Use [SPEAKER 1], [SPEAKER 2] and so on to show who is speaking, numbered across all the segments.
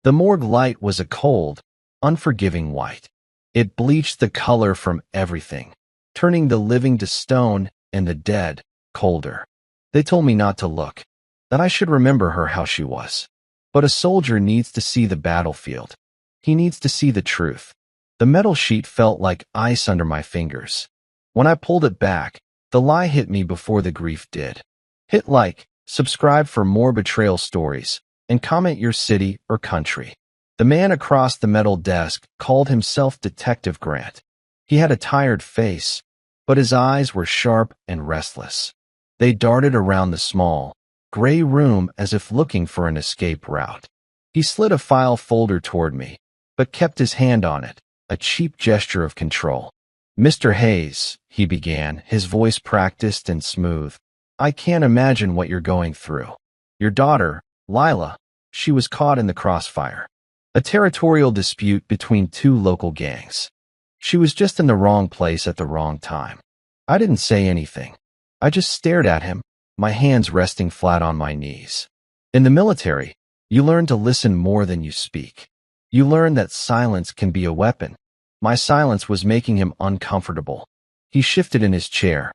[SPEAKER 1] The morgue light was a cold, unforgiving white. It bleached the color from everything, turning the living to stone and the dead colder. They told me not to look, that I should remember her how she was. But a soldier needs to see the battlefield. He needs to see the truth. The metal sheet felt like ice under my fingers. When I pulled it back, the lie hit me before the grief did. Hit like, subscribe for more betrayal stories, and comment your city or country. The man across the metal desk called himself Detective Grant. He had a tired face, but his eyes were sharp and restless. They darted around the small, gray room as if looking for an escape route. He slid a file folder toward me, but kept his hand on it, a cheap gesture of control. "Mr. Hayes," he began, his voice practiced and smooth, "I can't imagine what you're going through. Your daughter, Lila, she was caught in the crossfire. A territorial dispute between two local gangs. She was just in the wrong place at the wrong time." I didn't say anything. I just stared at him, my hands resting flat on my knees. In the military, you learn to listen more than you speak. You learn that silence can be a weapon. My silence was making him uncomfortable. He shifted in his chair.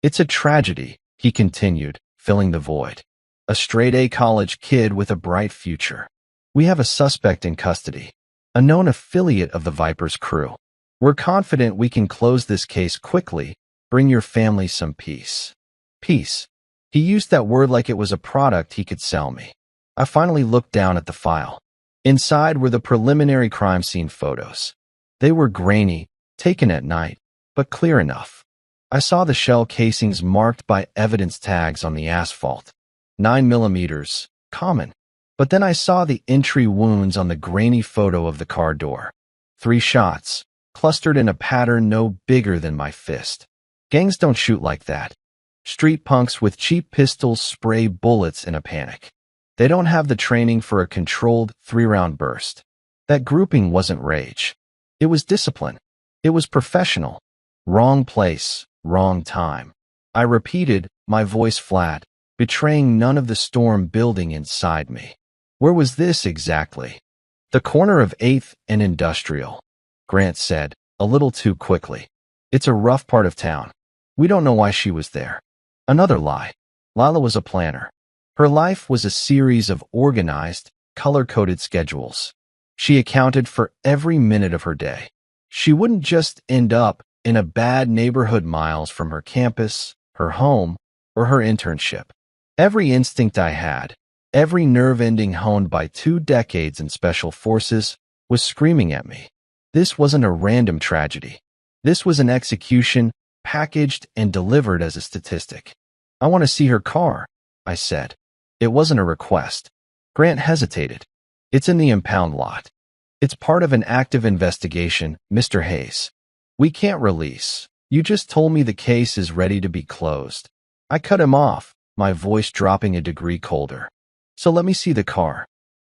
[SPEAKER 1] "It's a tragedy," he continued, filling the void. "A straight-A college kid with a bright future. We have a suspect in custody, a known affiliate of the Viper's crew. We're confident we can close this case quickly, bring your family some peace." Peace. He used that word like it was a product he could sell me. I finally looked down at the file. Inside were the preliminary crime scene photos. They were grainy, taken at night, but clear enough. I saw the shell casings marked by evidence tags on the asphalt. 9mm, common. But then I saw the entry wounds on the grainy photo of the car door. 3 shots, clustered in a pattern no bigger than my fist. Gangs don't shoot like that. Street punks with cheap pistols spray bullets in a panic. They don't have the training for a controlled 3-round burst. That grouping wasn't rage. It was discipline. It was professional. Wrong place, wrong time. I repeated, my voice flat, betraying none of the storm building inside me. Where was this exactly? "The corner of 8th and Industrial," Grant said, a little too quickly. "It's a rough part of town. We don't know why she was there." Another lie. Lila was a planner. Her life was a series of organized, color-coded schedules. She accounted for every minute of her day. She wouldn't just end up in a bad neighborhood miles from her campus, her home, or her internship. Every instinct I had, every nerve ending honed by 2 decades in special forces, was screaming at me. This wasn't a random tragedy. This was an execution, packaged and delivered as a statistic. "I want to see her car," I said. It wasn't a request. Grant hesitated. "It's in the impound lot. It's part of an active investigation, Mr. Hayes. We can't release. You just told me the case is ready to be closed." I cut him off, my voice dropping a degree colder. "So let me see the car."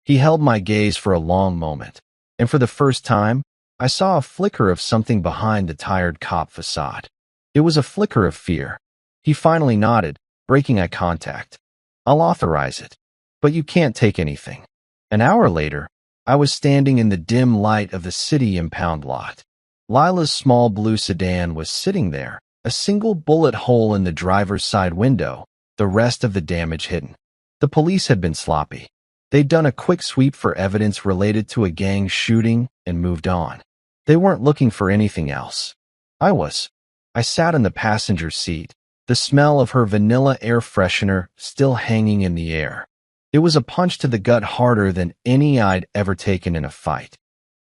[SPEAKER 1] He held my gaze for a long moment, and for the first time, I saw a flicker of something behind the tired cop facade. It was a flicker of fear. He finally nodded, breaking eye contact. "I'll authorize it. But you can't take anything." An hour later, I was standing in the dim light of the city impound lot. Lila's small blue sedan was sitting there, a single bullet hole in the driver's side window, the rest of the damage hidden. The police had been sloppy. They'd done a quick sweep for evidence related to a gang shooting and moved on. They weren't looking for anything else. I was. I sat in the passenger seat, the smell of her vanilla air freshener still hanging in the air. It was a punch to the gut harder than any I'd ever taken in a fight.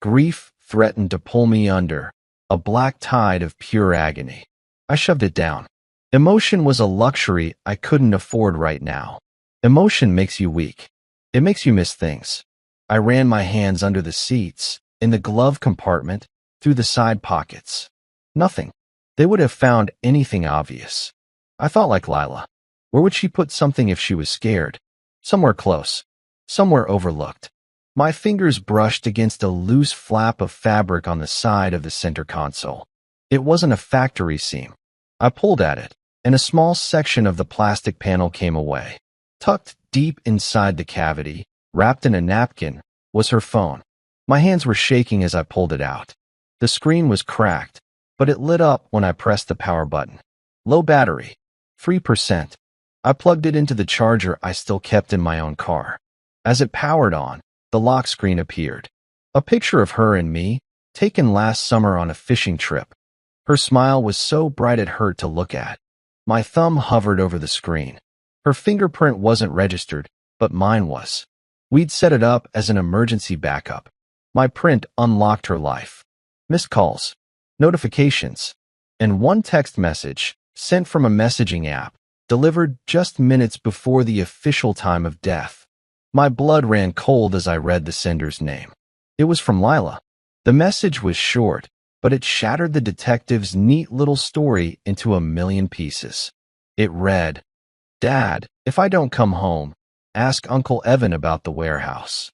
[SPEAKER 1] Grief threatened to pull me under, a black tide of pure agony. I shoved it down. Emotion was a luxury I couldn't afford right now. Emotion makes you weak. It makes you miss things. I ran my hands under the seats, in the glove compartment, through the side pockets. Nothing. They would have found anything obvious. I thought like Lila. Where would she put something if she was scared? Somewhere close. Somewhere overlooked. My fingers brushed against a loose flap of fabric on the side of the center console. It wasn't a factory seam. I pulled at it, and a small section of the plastic panel came away. Tucked deep inside the cavity, wrapped in a napkin, was her phone. My hands were shaking as I pulled it out. The screen was cracked, but it lit up when I pressed the power button. Low battery. 3%. I plugged it into the charger I still kept in my own car. As it powered on, the lock screen appeared. A picture of her and me, taken last summer on a fishing trip. Her smile was so bright it hurt to look at. My thumb hovered over the screen. Her fingerprint wasn't registered, but mine was. We'd set it up as an emergency backup. My print unlocked her life. Missed calls, notifications, and one text message, sent from a messaging app, delivered just minutes before the official time of death. My blood ran cold as I read the sender's name. It was from Lila. The message was short, but it shattered the detective's neat little story into a million pieces. It read, "Dad, if I don't come home, ask Uncle Evan about the warehouse."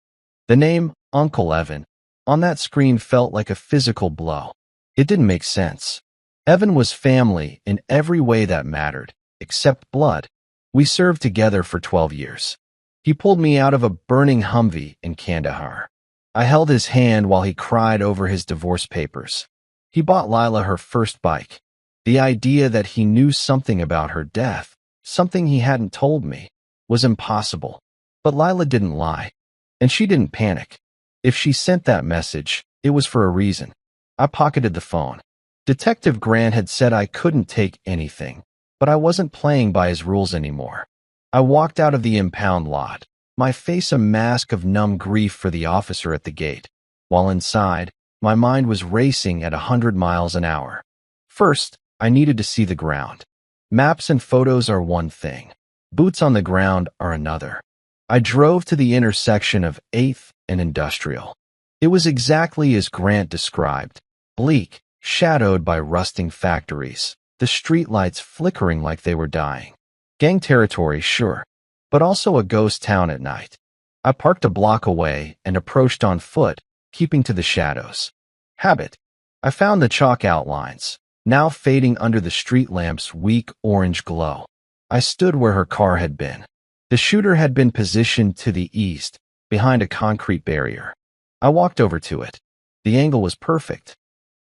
[SPEAKER 1] The name, Uncle Evan, on that screen felt like a physical blow. It didn't make sense. Evan was family in every way that mattered, except blood. We served together for 12 years. He pulled me out of a burning Humvee in Kandahar. I held his hand while he cried over his divorce papers. He bought Lila her first bike. The idea that he knew something about her death, something he hadn't told me, was impossible. But Lila didn't lie, and she didn't panic. If she sent that message, it was for a reason. I pocketed the phone. Detective Grant had said I couldn't take anything, but I wasn't playing by his rules anymore. I walked out of the impound lot, my face a mask of numb grief for the officer at the gate, while inside, my mind was racing at 100 miles an hour. First, I needed to see the ground. Maps and photos are one thing. Boots on the ground are another. I drove to the intersection of 8th and Industrial. It was exactly as Grant described, bleak, shadowed by rusting factories, the streetlights flickering like they were dying. Gang territory, sure, but also a ghost town at night. I parked a block away and approached on foot, keeping to the shadows. Habit. I found the chalk outlines, now fading under the street lamp's weak orange glow. I stood where her car had been. The shooter had been positioned to the east, behind a concrete barrier. I walked over to it. The angle was perfect.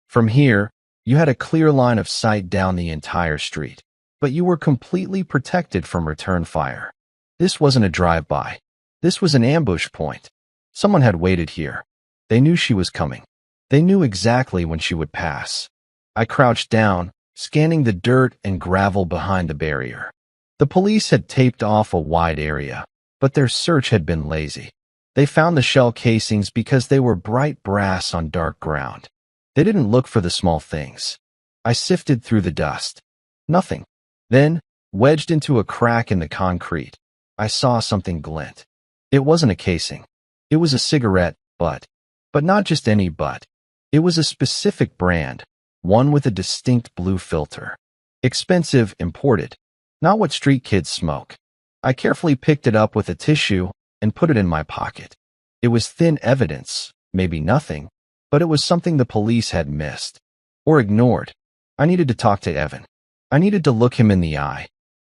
[SPEAKER 1] From here, you had a clear line of sight down the entire street, but you were completely protected from return fire. This wasn't a drive-by. This was an ambush point. Someone had waited here. They knew she was coming. They knew exactly when she would pass. I crouched down, scanning the dirt and gravel behind the barrier. The police had taped off a wide area, but their search had been lazy. They found the shell casings because they were bright brass on dark ground. They didn't look for the small things. I sifted through the dust. Nothing. Then, wedged into a crack in the concrete, I saw something glint. It wasn't a casing. It was a cigarette butt. But not just any butt. It was a specific brand, one with a distinct blue filter. Expensive, imported. Not what street kids smoke. I carefully picked it up with a tissue and put it in my pocket. It was thin evidence, maybe nothing, but it was something the police had missed. Or ignored. I needed to talk to Evan. I needed to look him in the eye.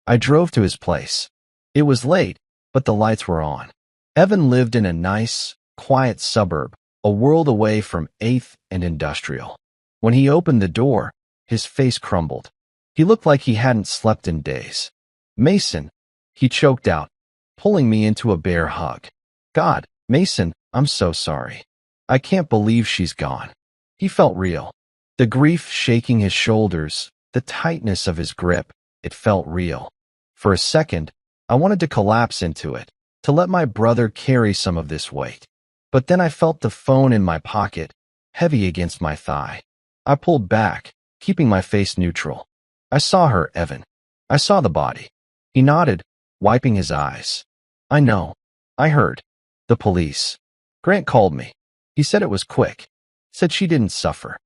[SPEAKER 1] I drove to his place. It was late, but the lights were on. Evan lived in a nice, quiet suburb, a world away from 8th and Industrial. When he opened the door, his face crumbled. He looked like he hadn't slept in days. "Mason," he choked out, pulling me into a bear hug. "God, Mason, I'm so sorry. I can't believe she's gone." He felt real. The grief shaking his shoulders, the tightness of his grip, it felt real. For a second, I wanted to collapse into it, to let my brother carry some of this weight. But then I felt the phone in my pocket, heavy against my thigh. I pulled back, keeping my face neutral. I saw her, Evan. I saw the body. He nodded, wiping his eyes. "I know. I heard. The police. Grant called me. He said it was quick. Said she didn't suffer."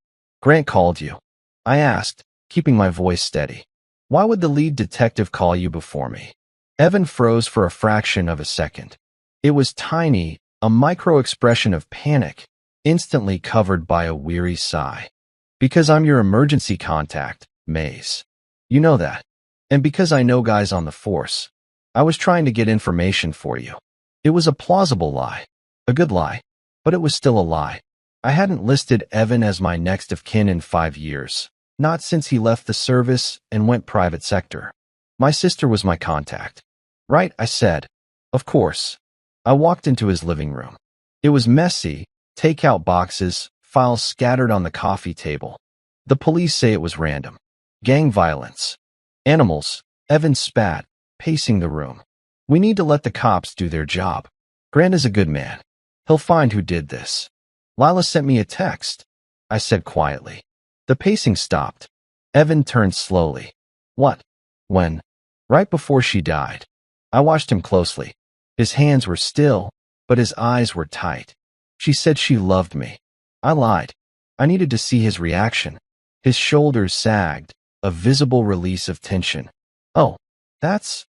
[SPEAKER 1] "Grant called you?" I asked, keeping my voice steady. "Why would the lead detective call you before me?" Evan froze for a fraction of a second. It was tiny, a micro-expression of panic, instantly covered by a weary sigh. "Because I'm your emergency contact, Maze. You know that. And because I know guys on the force. I was trying to get information for you." It was a plausible lie. A good lie. but it was still a lie. I hadn't listed Evan as my next of kin in 5 years, not since he left the service and went private sector. My sister was my contact. Right, I said. Of course. I walked into his living room. It was messy, takeout boxes, files scattered on the coffee table. The police say it was random. Gang violence. Animals. Evan spat, pacing the room. We need to let the cops do their job. Grant is a good man. He'll find who did this. Lila sent me a text, I said quietly. The pacing stopped. Evan turned slowly. What? When? Right before she died. I watched him closely. His hands were still, but his eyes were tight. She said she loved me. I lied. I needed to see his reaction. His shoulders sagged, a visible release of tension. Oh, that's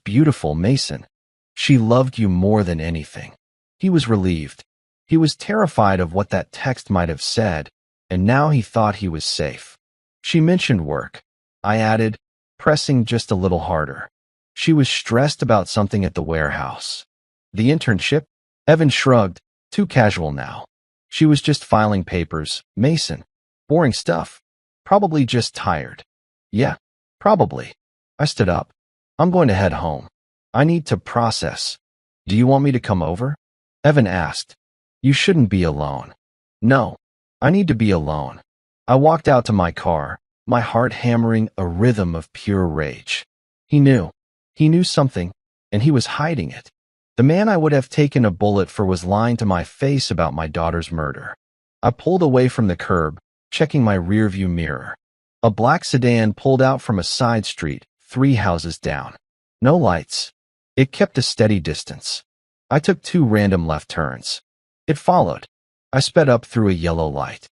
[SPEAKER 1] beautiful, Mason. She loved you more than anything. He was relieved. He was terrified of what that text might have said, and now he thought he was safe. She mentioned work. I added, pressing just a little harder. She was stressed about something at the warehouse. The internship? Evan shrugged, too casual now. She was just filing papers, Mason. Boring stuff. Probably just tired. Yeah, probably. I stood up. I'm going to head home. I need to process. Do you want me to come over? Evan asked. You shouldn't be alone. No, I need to be alone. I walked out to my car, my heart hammering a rhythm of pure rage. He knew. He knew something, and he was hiding it. The man I would have taken a bullet for was lying to my face about my daughter's murder. I pulled away from the curb, checking my rearview mirror. A black sedan pulled out from a side street, 3 houses down. No lights. It kept a steady distance. I took 2 random left turns. It followed. I sped up through a yellow light.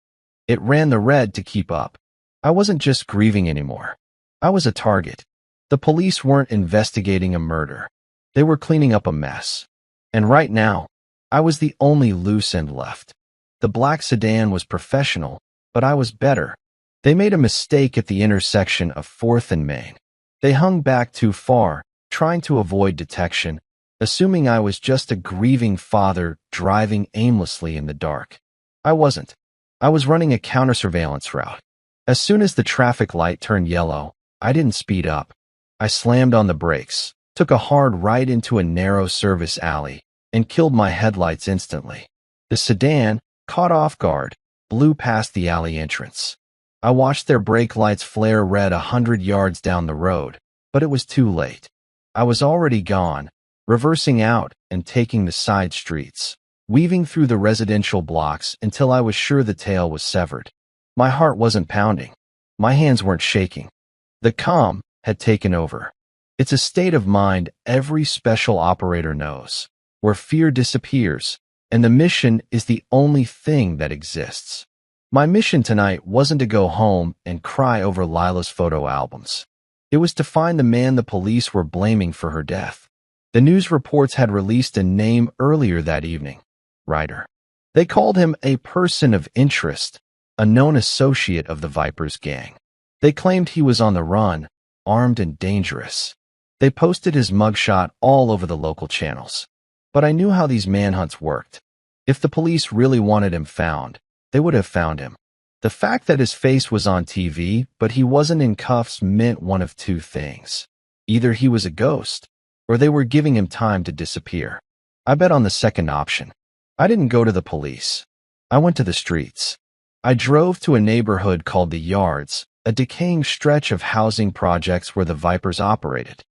[SPEAKER 1] It ran the red to keep up. I wasn't just grieving anymore. I was a target. The police weren't investigating a murder. They were cleaning up a mess. And right now, I was the only loose end left. The black sedan was professional, but I was better. They made a mistake at the intersection of 4th and Main. They hung back too far, trying to avoid detection, assuming I was just a grieving father driving aimlessly in the dark. I wasn't. I was running a counter-surveillance route. As soon as the traffic light turned yellow, I didn't speed up. I slammed on the brakes, took a hard right into a narrow service alley, and killed my headlights instantly. The sedan, caught off guard, blew past the alley entrance. I watched their brake lights flare red 100 yards down the road, but it was too late. I was already gone, reversing out and taking the side streets, weaving through the residential blocks until I was sure the tail was severed. My heart wasn't pounding. My hands weren't shaking. The calm had taken over. It's a state of mind every special operator knows, where fear disappears, and the mission is the only thing that exists. My mission tonight wasn't to go home and cry over Lila's photo albums. It was to find the man the police were blaming for her death. The news reports had released a name earlier that evening, Ryder. They called him a person of interest, a known associate of the Vipers gang. They claimed he was on the run, armed and dangerous. They posted his mugshot all over the local channels. But I knew how these manhunts worked. If the police really wanted him found, they would have found him. The fact that his face was on TV, but he wasn't in cuffs meant one of 2 things. Either he was a ghost, or they were giving him time to disappear. I bet on the second option. I didn't go to the police. I went to the streets. I drove to a neighborhood called The Yards, a decaying stretch of housing projects where the Vipers operated.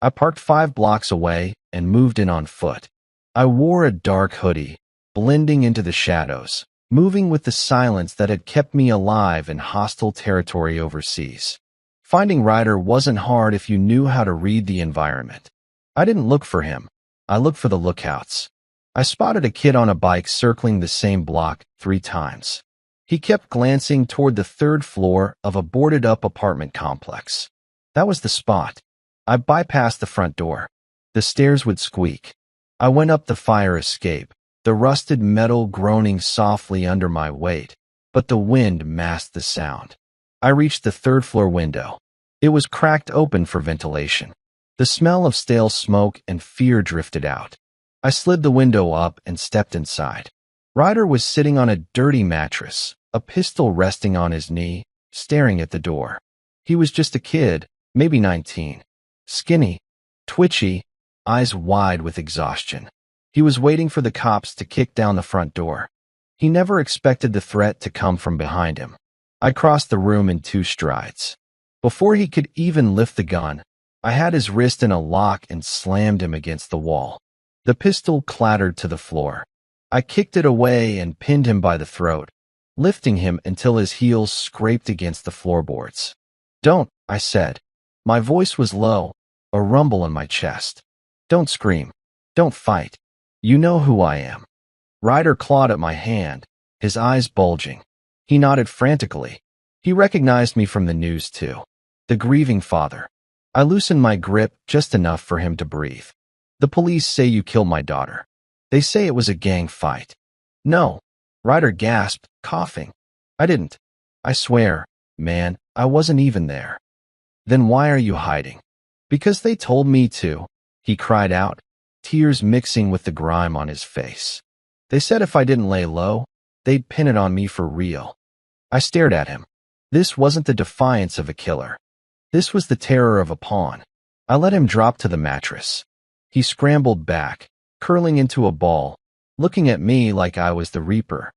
[SPEAKER 1] I parked 5 blocks away and moved in on foot. I wore a dark hoodie, blending into the shadows, moving with the silence that had kept me alive in hostile territory overseas. Finding Ryder wasn't hard if you knew how to read the environment. I didn't look for him. I looked for the lookouts. I spotted a kid on a bike circling the same block 3 times. He kept glancing toward the 3rd floor of a boarded-up apartment complex. That was the spot. I bypassed the front door. The stairs would squeak. I went up the fire escape, the rusted metal groaning softly under my weight, but the wind masked the sound. I reached the 3rd floor window. It was cracked open for ventilation. The smell of stale smoke and fear drifted out. I slid the window up and stepped inside. Ryder was sitting on a dirty mattress, a pistol resting on his knee, staring at the door. He was just a kid, maybe 19. Skinny, twitchy, eyes wide with exhaustion. He was waiting for the cops to kick down the front door. He never expected the threat to come from behind him. I crossed the room in 2 strides. Before he could even lift the gun, I had his wrist in a lock and slammed him against the wall. The pistol clattered to the floor. I kicked it away and pinned him by the throat, lifting him until his heels scraped against the floorboards. "Don't," I said. My voice was low, a rumble in my chest. "Don't scream. Don't fight. You know who I am." Ryder clawed at my hand, his eyes bulging. He nodded frantically. He recognized me from the news too. The grieving father. I loosened my grip just enough for him to breathe. "The police say you killed my daughter. They say it was a gang fight." "No," Ryder gasped, coughing. "I didn't. I swear, man, I wasn't even there." "Then why are you hiding?" "Because they told me to," he cried out, tears mixing with the grime on his face. "They said if I didn't lay low, they'd pin it on me for real." I stared at him. This wasn't the defiance of a killer. This was the terror of a pawn. I let him drop to the mattress. He scrambled back, curling into a ball, looking at me like I was the Reaper.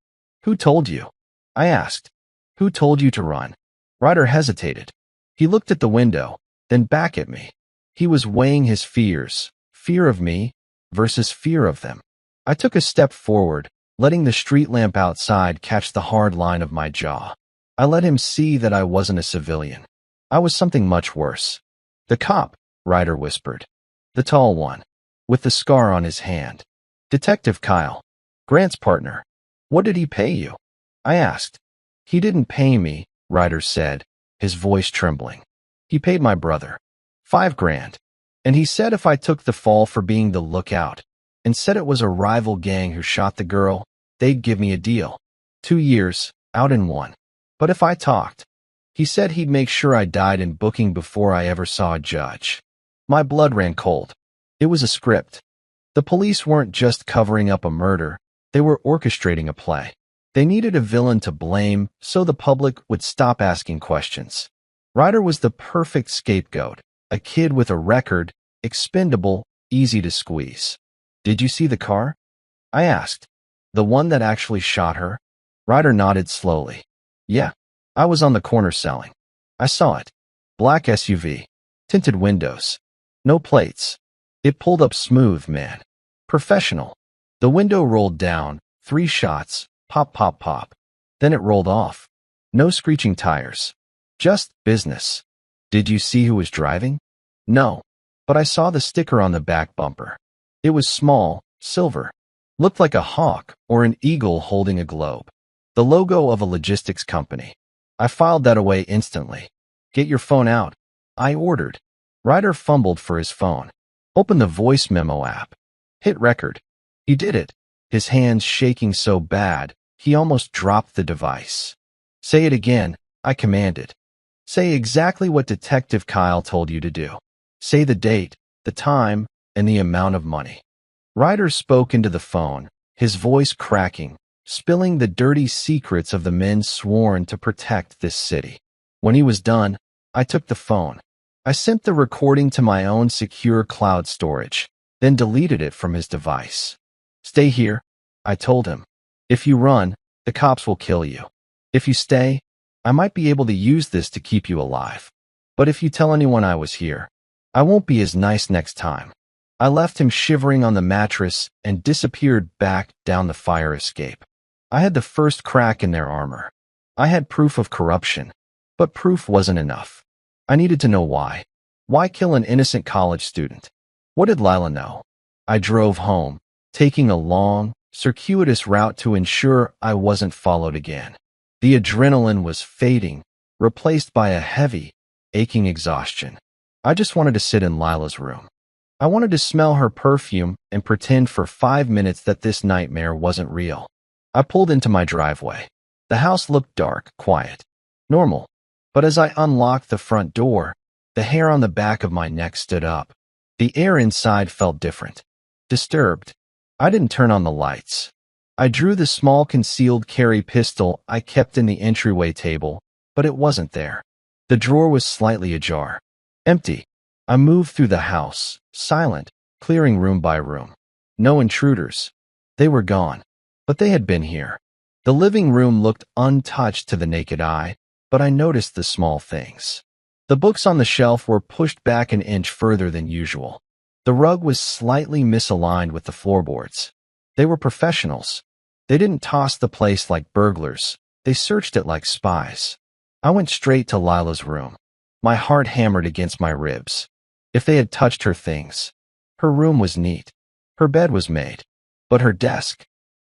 [SPEAKER 1] "Who told you?" I asked. "Who told you to run?" Ryder hesitated. He looked at the window, then back at me. He was weighing his fears, fear of me versus fear of them. I took a step forward, letting the street lamp outside catch the hard line of my jaw. I let him see that I wasn't a civilian. I was something much worse. "The cop," Ryder whispered. "The tall one, with the scar on his hand. Detective Kyle, Grant's partner. What did he pay you?" I asked. "He didn't pay me," Ryder said, his voice trembling. "He paid my brother. $5,000. And he said if I took the fall for being the lookout, and said it was a rival gang who shot the girl, they'd give me a deal. 2 years, out in 1. But if I talked, he said he'd make sure I died in booking before I ever saw a judge." My blood ran cold. It was a script. The police weren't just covering up a murder, they were orchestrating a play. They needed a villain to blame so the public would stop asking questions. Ryder was the perfect scapegoat, a kid with a record, expendable, easy to squeeze. "Did you see the car?" I asked. "The one that actually shot her?" Ryder nodded slowly. "Yeah, I was on the corner selling. I saw it. Black SUV. Tinted windows. No plates. It pulled up smooth, man. Professional. The window rolled down, 3 shots, pop, pop, pop. Then it rolled off. No screeching tires. Just business." "Did you see who was driving?" "No, but I saw the sticker on the back bumper. It was small, silver. Looked like a hawk or an eagle holding a globe. The logo of a logistics company. I filed that away instantly. "Get your phone out," I ordered. Ryder fumbled for his phone. "Open the voice memo app. Hit record." He did it, his hands shaking so bad, he almost dropped the device. "Say it again," I commanded. "Say exactly what Detective Kyle told you to do. Say the date, the time, and the amount of money." Ryder spoke into the phone, his voice cracking, spilling the dirty secrets of the men sworn to protect this city. When he was done, I took the phone. I sent the recording to my own secure cloud storage, then deleted it from his device. "Stay here," I told him. "If you run, the cops will kill you. If you stay, I might be able to use this to keep you alive. But if you tell anyone I was here, I won't be as nice next time." I left him shivering on the mattress and disappeared back down the fire escape. I had the first crack in their armor. I had proof of corruption, but proof wasn't enough. I needed to know why. Why kill an innocent college student? What did Lila know? I drove home, taking a long, circuitous route to ensure I wasn't followed again. The adrenaline was fading, replaced by a heavy, aching exhaustion. I just wanted to sit in Lila's room. I wanted to smell her perfume and pretend for 5 minutes that this nightmare wasn't real. I pulled into my driveway. The house looked dark, quiet, normal. But as I unlocked the front door, the hair on the back of my neck stood up. The air inside felt different, disturbed. I didn't turn on the lights. I drew the small concealed carry pistol I kept in the entryway table, but it wasn't there. The drawer was slightly ajar. Empty. I moved through the house, silent, clearing room by room. No intruders. They were gone. But they had been here. The living room looked untouched to the naked eye, but I noticed the small things. The books on the shelf were pushed back an inch further than usual. The rug was slightly misaligned with the floorboards. They were professionals. They didn't toss the place like burglars. They searched it like spies. I went straight to Lila's room. My heart hammered against my ribs. If they had touched her things. Her room was neat. Her bed was made. But her desk?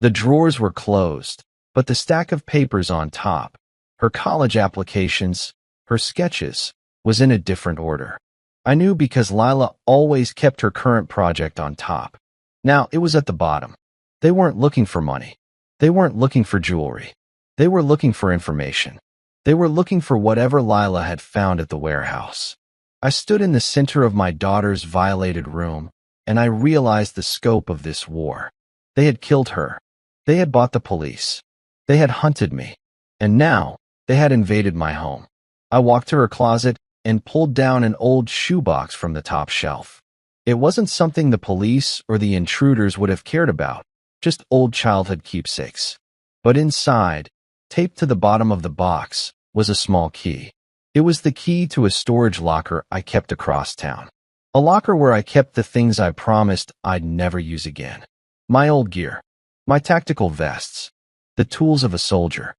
[SPEAKER 1] The drawers were closed, but the stack of papers on top, her college applications, her sketches, was in a different order. I knew because Lila always kept her current project on top. Now it was at the bottom. They weren't looking for money. They weren't looking for jewelry. They were looking for information. They were looking for whatever Lila had found at the warehouse. I stood in the center of my daughter's violated room, and I realized the scope of this war. They had killed her. They had bought the police. They had hunted me. And now, they had invaded my home. I walked to her closet and pulled down an old shoebox from the top shelf. It wasn't something the police or the intruders would have cared about, just old childhood keepsakes. But inside, taped to the bottom of the box, was a small key. It was the key to a storage locker I kept across town. A locker where I kept the things I promised I'd never use again. My old gear. My tactical vests. The tools of a soldier.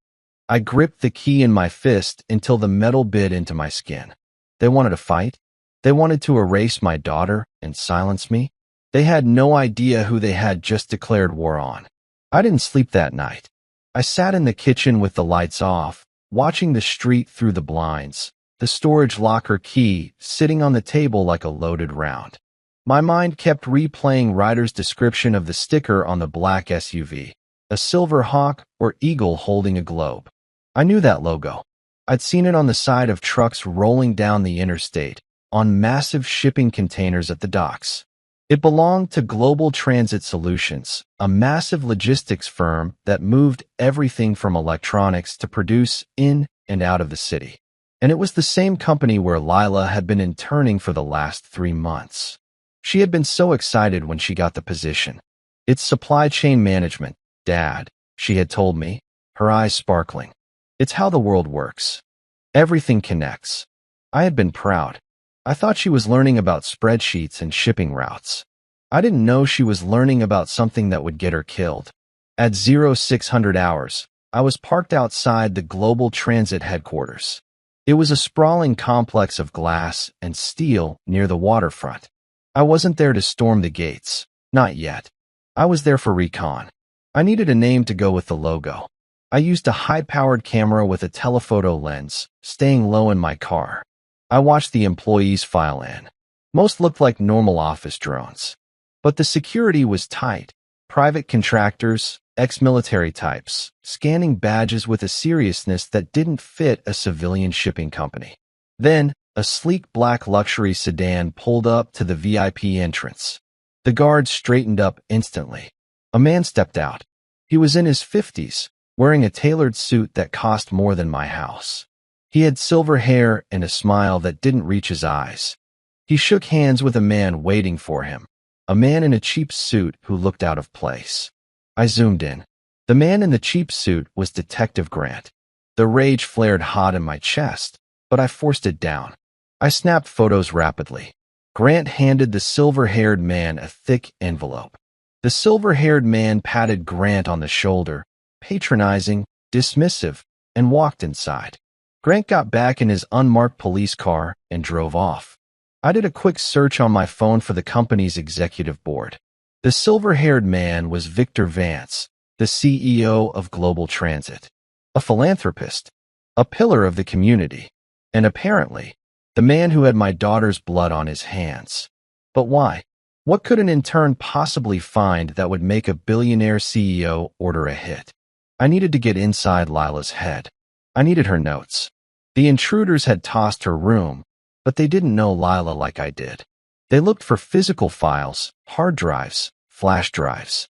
[SPEAKER 1] I gripped the key in my fist until the metal bit into my skin. They wanted to fight. They wanted to erase my daughter and silence me. They had no idea who they had just declared war on. I didn't sleep that night. I sat in the kitchen with the lights off, watching the street through the blinds, the storage locker key sitting on the table like a loaded round. My mind kept replaying Ryder's description of the sticker on the black SUV, a silver hawk or eagle holding a globe. I knew that logo. I'd seen it on the side of trucks rolling down the interstate, on massive shipping containers at the docks. It belonged to Global Transit Solutions, a massive logistics firm that moved everything from electronics to produce in and out of the city. And it was the same company where Lila had been interning for the last 3 months. She had been so excited when she got the position. It's supply chain management, Dad, she had told me, her eyes sparkling. It's how the world works. Everything connects. I had been proud. I thought she was learning about spreadsheets and shipping routes. I didn't know she was learning about something that would get her killed. At 0600 hours, I was parked outside the Global Transit headquarters. It was a sprawling complex of glass and steel near the waterfront. I wasn't there to storm the gates. Not yet. I was there for recon. I needed a name to go with the logo. I used a high-powered camera with a telephoto lens, staying low in my car. I watched the employees file in. Most looked like normal office drones. But the security was tight. Private contractors, ex-military types, scanning badges with a seriousness that didn't fit a civilian shipping company. Then, a sleek black luxury sedan pulled up to the VIP entrance. The guards straightened up instantly. A man stepped out. He was in his 50s, wearing a tailored suit that cost more than my house. He had silver hair and a smile that didn't reach his eyes. He shook hands with a man waiting for him, a man in a cheap suit who looked out of place. I zoomed in. The man in the cheap suit was Detective Grant. The rage flared hot in my chest, but I forced it down. I snapped photos rapidly. Grant handed the silver-haired man a thick envelope. The silver-haired man patted Grant on the shoulder, patronizing, dismissive, and walked inside. Grant got back in his unmarked police car and drove off. I did a quick search on my phone for the company's executive board. The silver-haired man was Victor Vance, the CEO of Global Transit, a philanthropist, a pillar of the community, and apparently, the man who had my daughter's blood on his hands. But why? What could an intern possibly find that would make a billionaire CEO order a hit? I needed to get inside Lila's head. I needed her notes. The intruders had tossed her room, but they didn't know Lila like I did. They looked for physical files, hard drives, flash drives.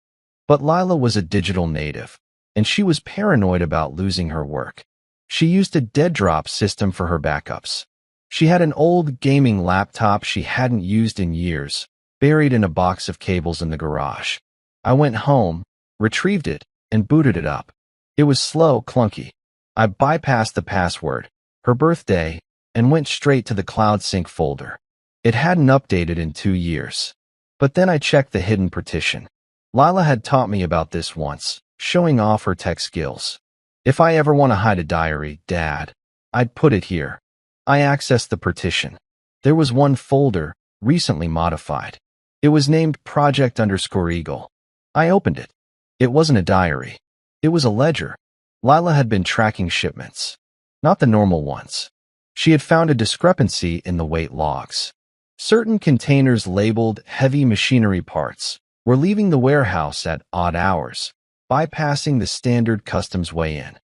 [SPEAKER 1] But Lila was a digital native, and she was paranoid about losing her work. She used a dead drop system for her backups. She had an old gaming laptop she hadn't used in years, buried in a box of cables in the garage. I went home, retrieved it, and booted it up. It was slow, clunky. I bypassed the password, her birthday, and went straight to the Cloud Sync folder. It hadn't updated in 2 years. But then I checked the hidden partition. Lila had taught me about this once, showing off her tech skills. If I ever want to hide a diary, Dad, I'd put it here. I accessed the partition. There was one folder, recently modified. It was named Project_Eagle. I opened it. It wasn't a diary. It was a ledger. Lila had been tracking shipments. Not the normal ones. She had found a discrepancy in the weight logs. Certain containers labeled heavy machinery parts were leaving the warehouse at odd hours, bypassing the standard customs weigh-in.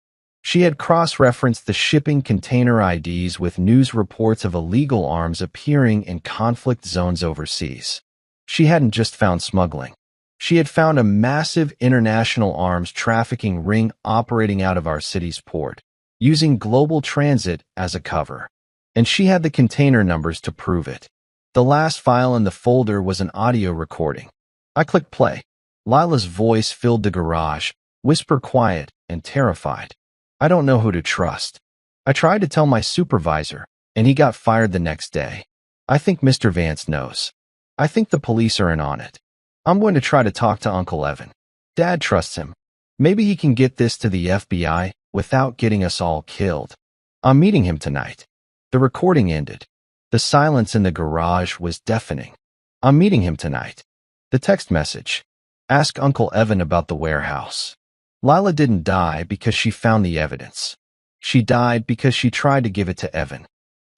[SPEAKER 1] She had cross-referenced the shipping container IDs with news reports of illegal arms appearing in conflict zones overseas. She hadn't just found smuggling. She had found a massive international arms trafficking ring operating out of our city's port, using global transit as a cover. And she had the container numbers to prove it. The last file in the folder was an audio recording. I clicked play. Lila's voice filled the garage, whisper quiet and terrified. I don't know who to trust. I tried to tell my supervisor, and he got fired the next day. I think Mr. Vance knows. I think the police are in on it. I'm going to try to talk to Uncle Evan. Dad trusts him. Maybe he can get this to the FBI without getting us all killed. I'm meeting him tonight. The recording ended. The silence in the garage was deafening. I'm meeting him tonight. The text message. Ask Uncle Evan about the warehouse. Lila didn't die because she found the evidence. She died because she tried to give it to Evan.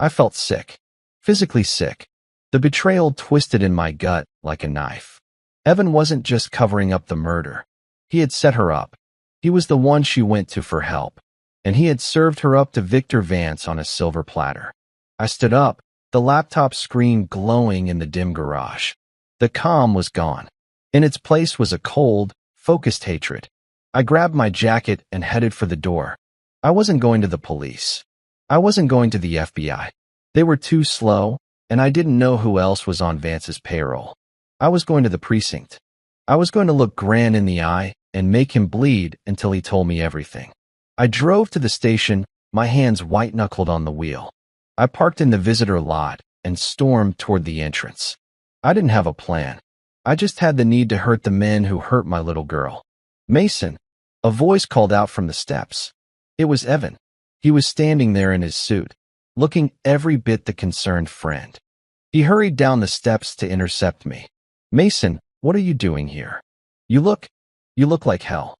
[SPEAKER 1] I felt sick. Physically sick. The betrayal twisted in my gut like a knife. Evan wasn't just covering up the murder. He had set her up. He was the one she went to for help. And he had served her up to Victor Vance on a silver platter. I stood up, the laptop screen glowing in the dim garage. The calm was gone. In its place was a cold, focused hatred. I grabbed my jacket and headed for the door. I wasn't going to the police. I wasn't going to the FBI. They were too slow, and I didn't know who else was on Vance's payroll. I was going to the precinct. I was going to look Gran in the eye and make him bleed until he told me everything. I drove to the station, my hands white-knuckled on the wheel. I parked in the visitor lot and stormed toward the entrance. I didn't have a plan. I just had the need to hurt the men who hurt my little girl. Mason, a voice called out from the steps. It was Evan. He was standing there in his suit, looking every bit the concerned friend. He hurried down the steps to intercept me. Mason, what are you doing here? You look like hell.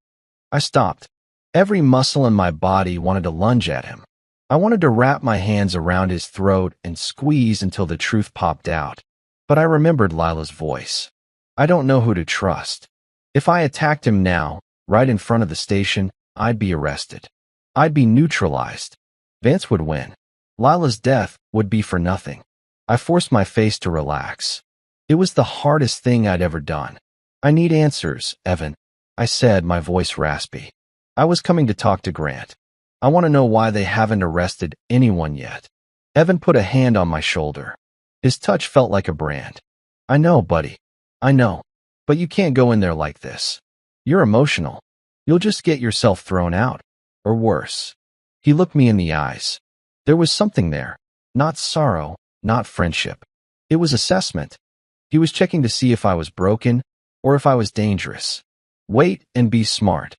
[SPEAKER 1] I stopped. Every muscle in my body wanted to lunge at him. I wanted to wrap my hands around his throat and squeeze until the truth popped out. But I remembered Lila's voice. I don't know who to trust. If I attacked him now, right in front of the station, I'd be arrested. I'd be neutralized. Vance would win. Lila's death would be for nothing. I forced my face to relax. It was the hardest thing I'd ever done. I need answers, Evan, I said, my voice raspy. I was coming to talk to Grant. I want to know why they haven't arrested anyone yet. Evan put a hand on my shoulder. His touch felt like a brand. I know, buddy. I know. But you can't go in there like this. You're emotional. You'll just get yourself thrown out. Or worse. He looked me in the eyes. There was something there. Not sorrow, not friendship. It was assessment. He was checking to see if I was broken or if I was dangerous. Wait and be smart,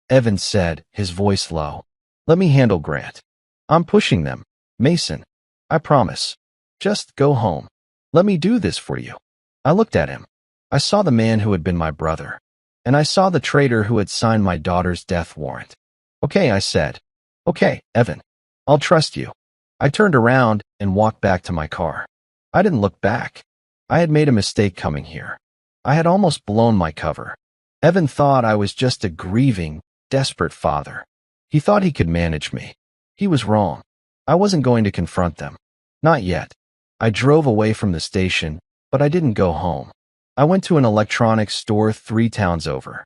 [SPEAKER 1] Evan said, his voice low. Let me handle Grant. I'm pushing them. Mason, I promise. Just go home. Let me do this for you. I looked at him. I saw the man who had been my brother. And I saw the traitor who had signed my daughter's death warrant. Okay, I said. Okay, Evan. I'll trust you. I turned around and walked back to my car. I didn't look back. I had made a mistake coming here. I had almost blown my cover. Evan thought I was just a grieving, desperate father. He thought he could manage me. He was wrong. I wasn't going to confront them. Not yet. I drove away from the station, but I didn't go home. I went to an electronics store 3 towns over.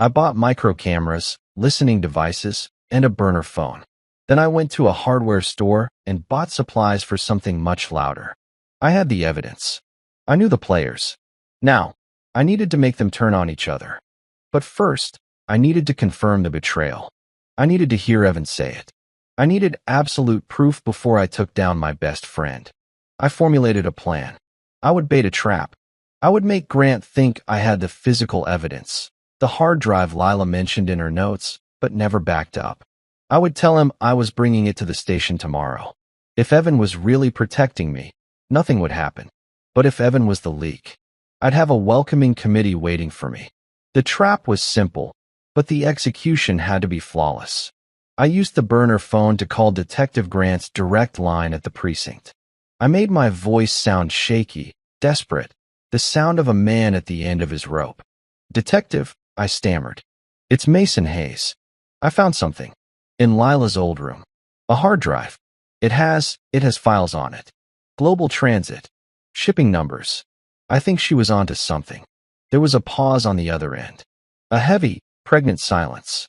[SPEAKER 1] I bought micro cameras, listening devices, and a burner phone. Then I went to a hardware store and bought supplies for something much louder. I had the evidence. I knew the players. Now, I needed to make them turn on each other. But first, I needed to confirm the betrayal. I needed to hear Evan say it. I needed absolute proof before I took down my best friend. I formulated a plan. I would bait a trap. I would make Grant think I had the physical evidence, the hard drive Lila mentioned in her notes, but never backed up. I would tell him I was bringing it to the station tomorrow. If Evan was really protecting me, nothing would happen. But if Evan was the leak, I'd have a welcoming committee waiting for me. The trap was simple, but the execution had to be flawless. I used the burner phone to call Detective Grant's direct line at the precinct. I made my voice sound shaky, desperate, the sound of a man at the end of his rope. "Detective," I stammered. "It's Mason Hayes. I found something. In Lila's old room. A hard drive. It has files on it. Global transit. Shipping numbers. I think she was onto something." There was a pause on the other end. A heavy, pregnant silence.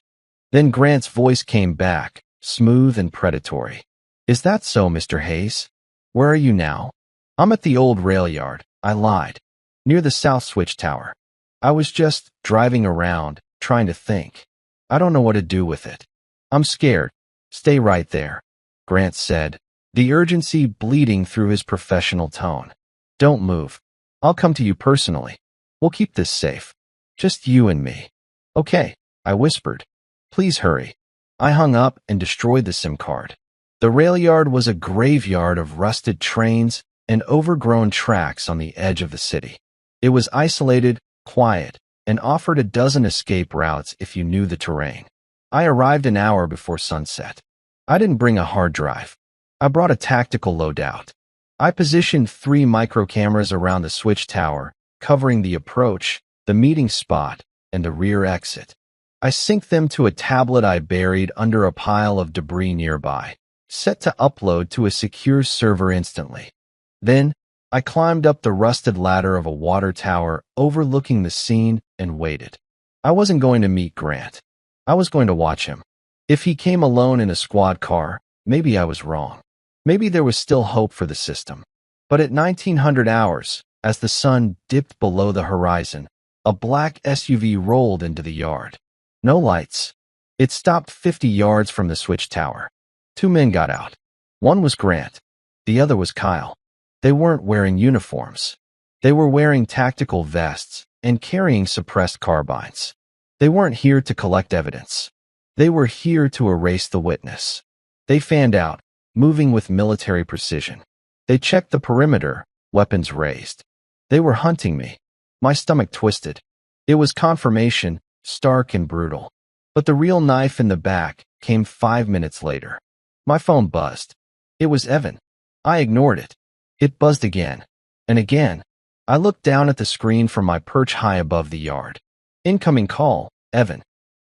[SPEAKER 1] Then Grant's voice came back, smooth and predatory. "Is that so, Mr. Hayes? Where are you now?" "I'm at the old rail yard," I lied. "Near the South Switch Tower. I was just driving around, trying to think. I don't know what to do with it. I'm scared." "Stay right there," Grant said, the urgency bleeding through his professional tone. "Don't move. I'll come to you personally. We'll keep this safe. Just you and me." "Okay," I whispered. "Please hurry." I hung up and destroyed the SIM card. The rail yard was a graveyard of rusted trains and overgrown tracks on the edge of the city. It was isolated, quiet, and offered a dozen escape routes if you knew the terrain. I arrived an hour before sunset. I didn't bring a hard drive. I brought a tactical loadout. I positioned 3 micro cameras around the switch tower, covering the approach, the meeting spot, and the rear exit. I synced them to a tablet I buried under a pile of debris nearby, set to upload to a secure server instantly. Then, I climbed up the rusted ladder of a water tower overlooking the scene and waited. I wasn't going to meet Grant. I was going to watch him. If he came alone in a squad car, maybe I was wrong. Maybe there was still hope for the system. But at 1900 hours, as the sun dipped below the horizon, a black SUV rolled into the yard. No lights. It stopped 50 yards from the switch tower. 2 men got out. One was Grant. The other was Kyle. They weren't wearing uniforms. They were wearing tactical vests and carrying suppressed carbines. They weren't here to collect evidence. They were here to erase the witness. They fanned out, moving with military precision. They checked the perimeter, weapons raised. They were hunting me. My stomach twisted. It was confirmation, stark and brutal. But the real knife in the back came 5 minutes later. My phone buzzed. It was Evan. I ignored it. It buzzed again. And again. I looked down at the screen from my perch high above the yard. "Incoming call, Evan."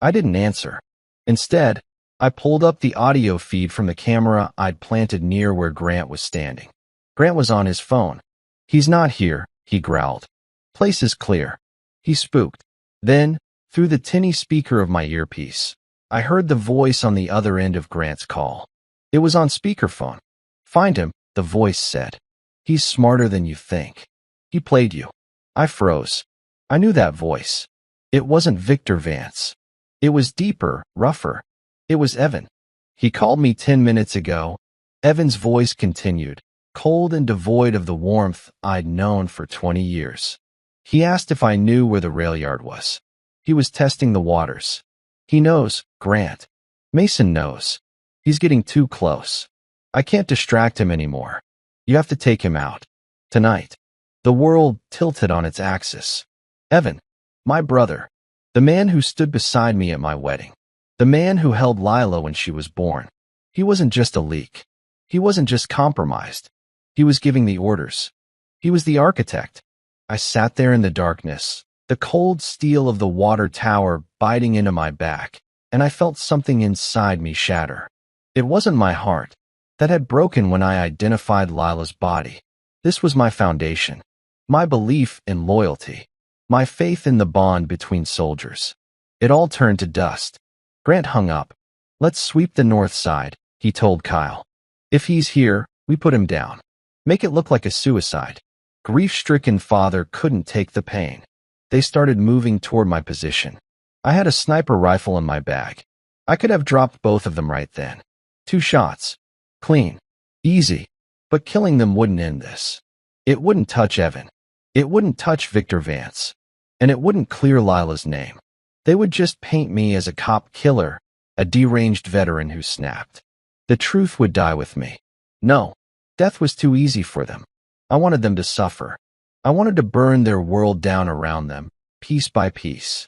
[SPEAKER 1] I didn't answer. Instead, I pulled up the audio feed from the camera I'd planted near where Grant was standing. Grant was on his phone. "He's not here," he growled. "Place is clear." He spooked. Then, through the tinny speaker of my earpiece, I heard the voice on the other end of Grant's call. It was on speakerphone. "Find him," the voice said. "He's smarter than you think. He played you." I froze. I knew that voice. It wasn't Victor Vance. It was deeper, rougher. It was Evan. "He called me 10 minutes ago." Evan's voice continued, cold and devoid of the warmth I'd known for 20 years. "He asked if I knew where the rail yard was. He was testing the waters. He knows, Grant. Mason knows. He's getting too close. I can't distract him anymore. You have to take him out. Tonight." The world tilted on its axis. Evan, my brother, the man who stood beside me at my wedding, the man who held Lila when she was born. He wasn't just a leak. He wasn't just compromised. He was giving the orders. He was the architect. I sat there in the darkness, the cold steel of the water tower biting into my back, and I felt something inside me shatter. It wasn't my heart. That had broken when I identified Lila's body. This was my foundation, my belief in loyalty, my faith in the bond between soldiers. It all turned to dust. Grant hung up. Let's sweep the north side, he told Kyle. If he's here, we put him down. Make it look like a suicide. Grief-stricken father couldn't take the pain. They started moving toward my position. I had a sniper rifle in my bag. I could have dropped both of them right then. 2 shots. Clean. Easy. But killing them wouldn't end this. It wouldn't touch Evan. It wouldn't touch Victor Vance. And it wouldn't clear Lila's name. They would just paint me as a cop killer, a deranged veteran who snapped. The truth would die with me. No, death was too easy for them. I wanted them to suffer. I wanted to burn their world down around them, piece by piece.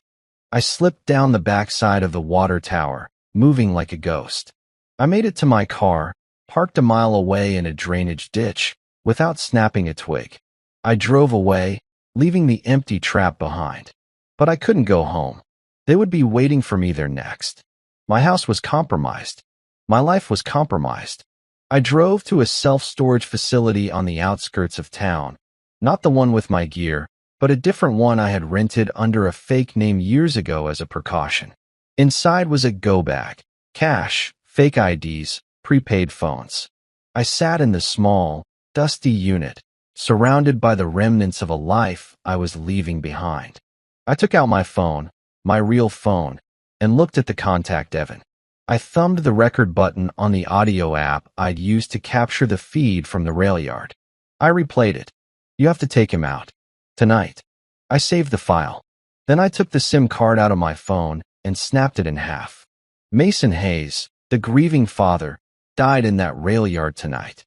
[SPEAKER 1] I slipped down the backside of the water tower, moving like a ghost. I made it to my car, parked a mile away in a drainage ditch, without snapping a twig. I drove away, leaving the empty trap behind. But I couldn't go home. They would be waiting for me there next. My house was compromised. My life was compromised. I drove to a self-storage facility on the outskirts of town, not the one with my gear, but a different one I had rented under a fake name years ago as a precaution. Inside was a go bag, cash, fake IDs, prepaid phones. I sat in the small, dusty unit, surrounded by the remnants of a life I was leaving behind. I took out my phone, my real phone, and looked at the contact Evan. I thumbed the record button on the audio app I'd used to capture the feed from the rail yard. I replayed it. You have to take him out. Tonight. I saved the file. Then I took the SIM card out of my phone and snapped it in half. Mason Hayes, the grieving father, died in that rail yard tonight.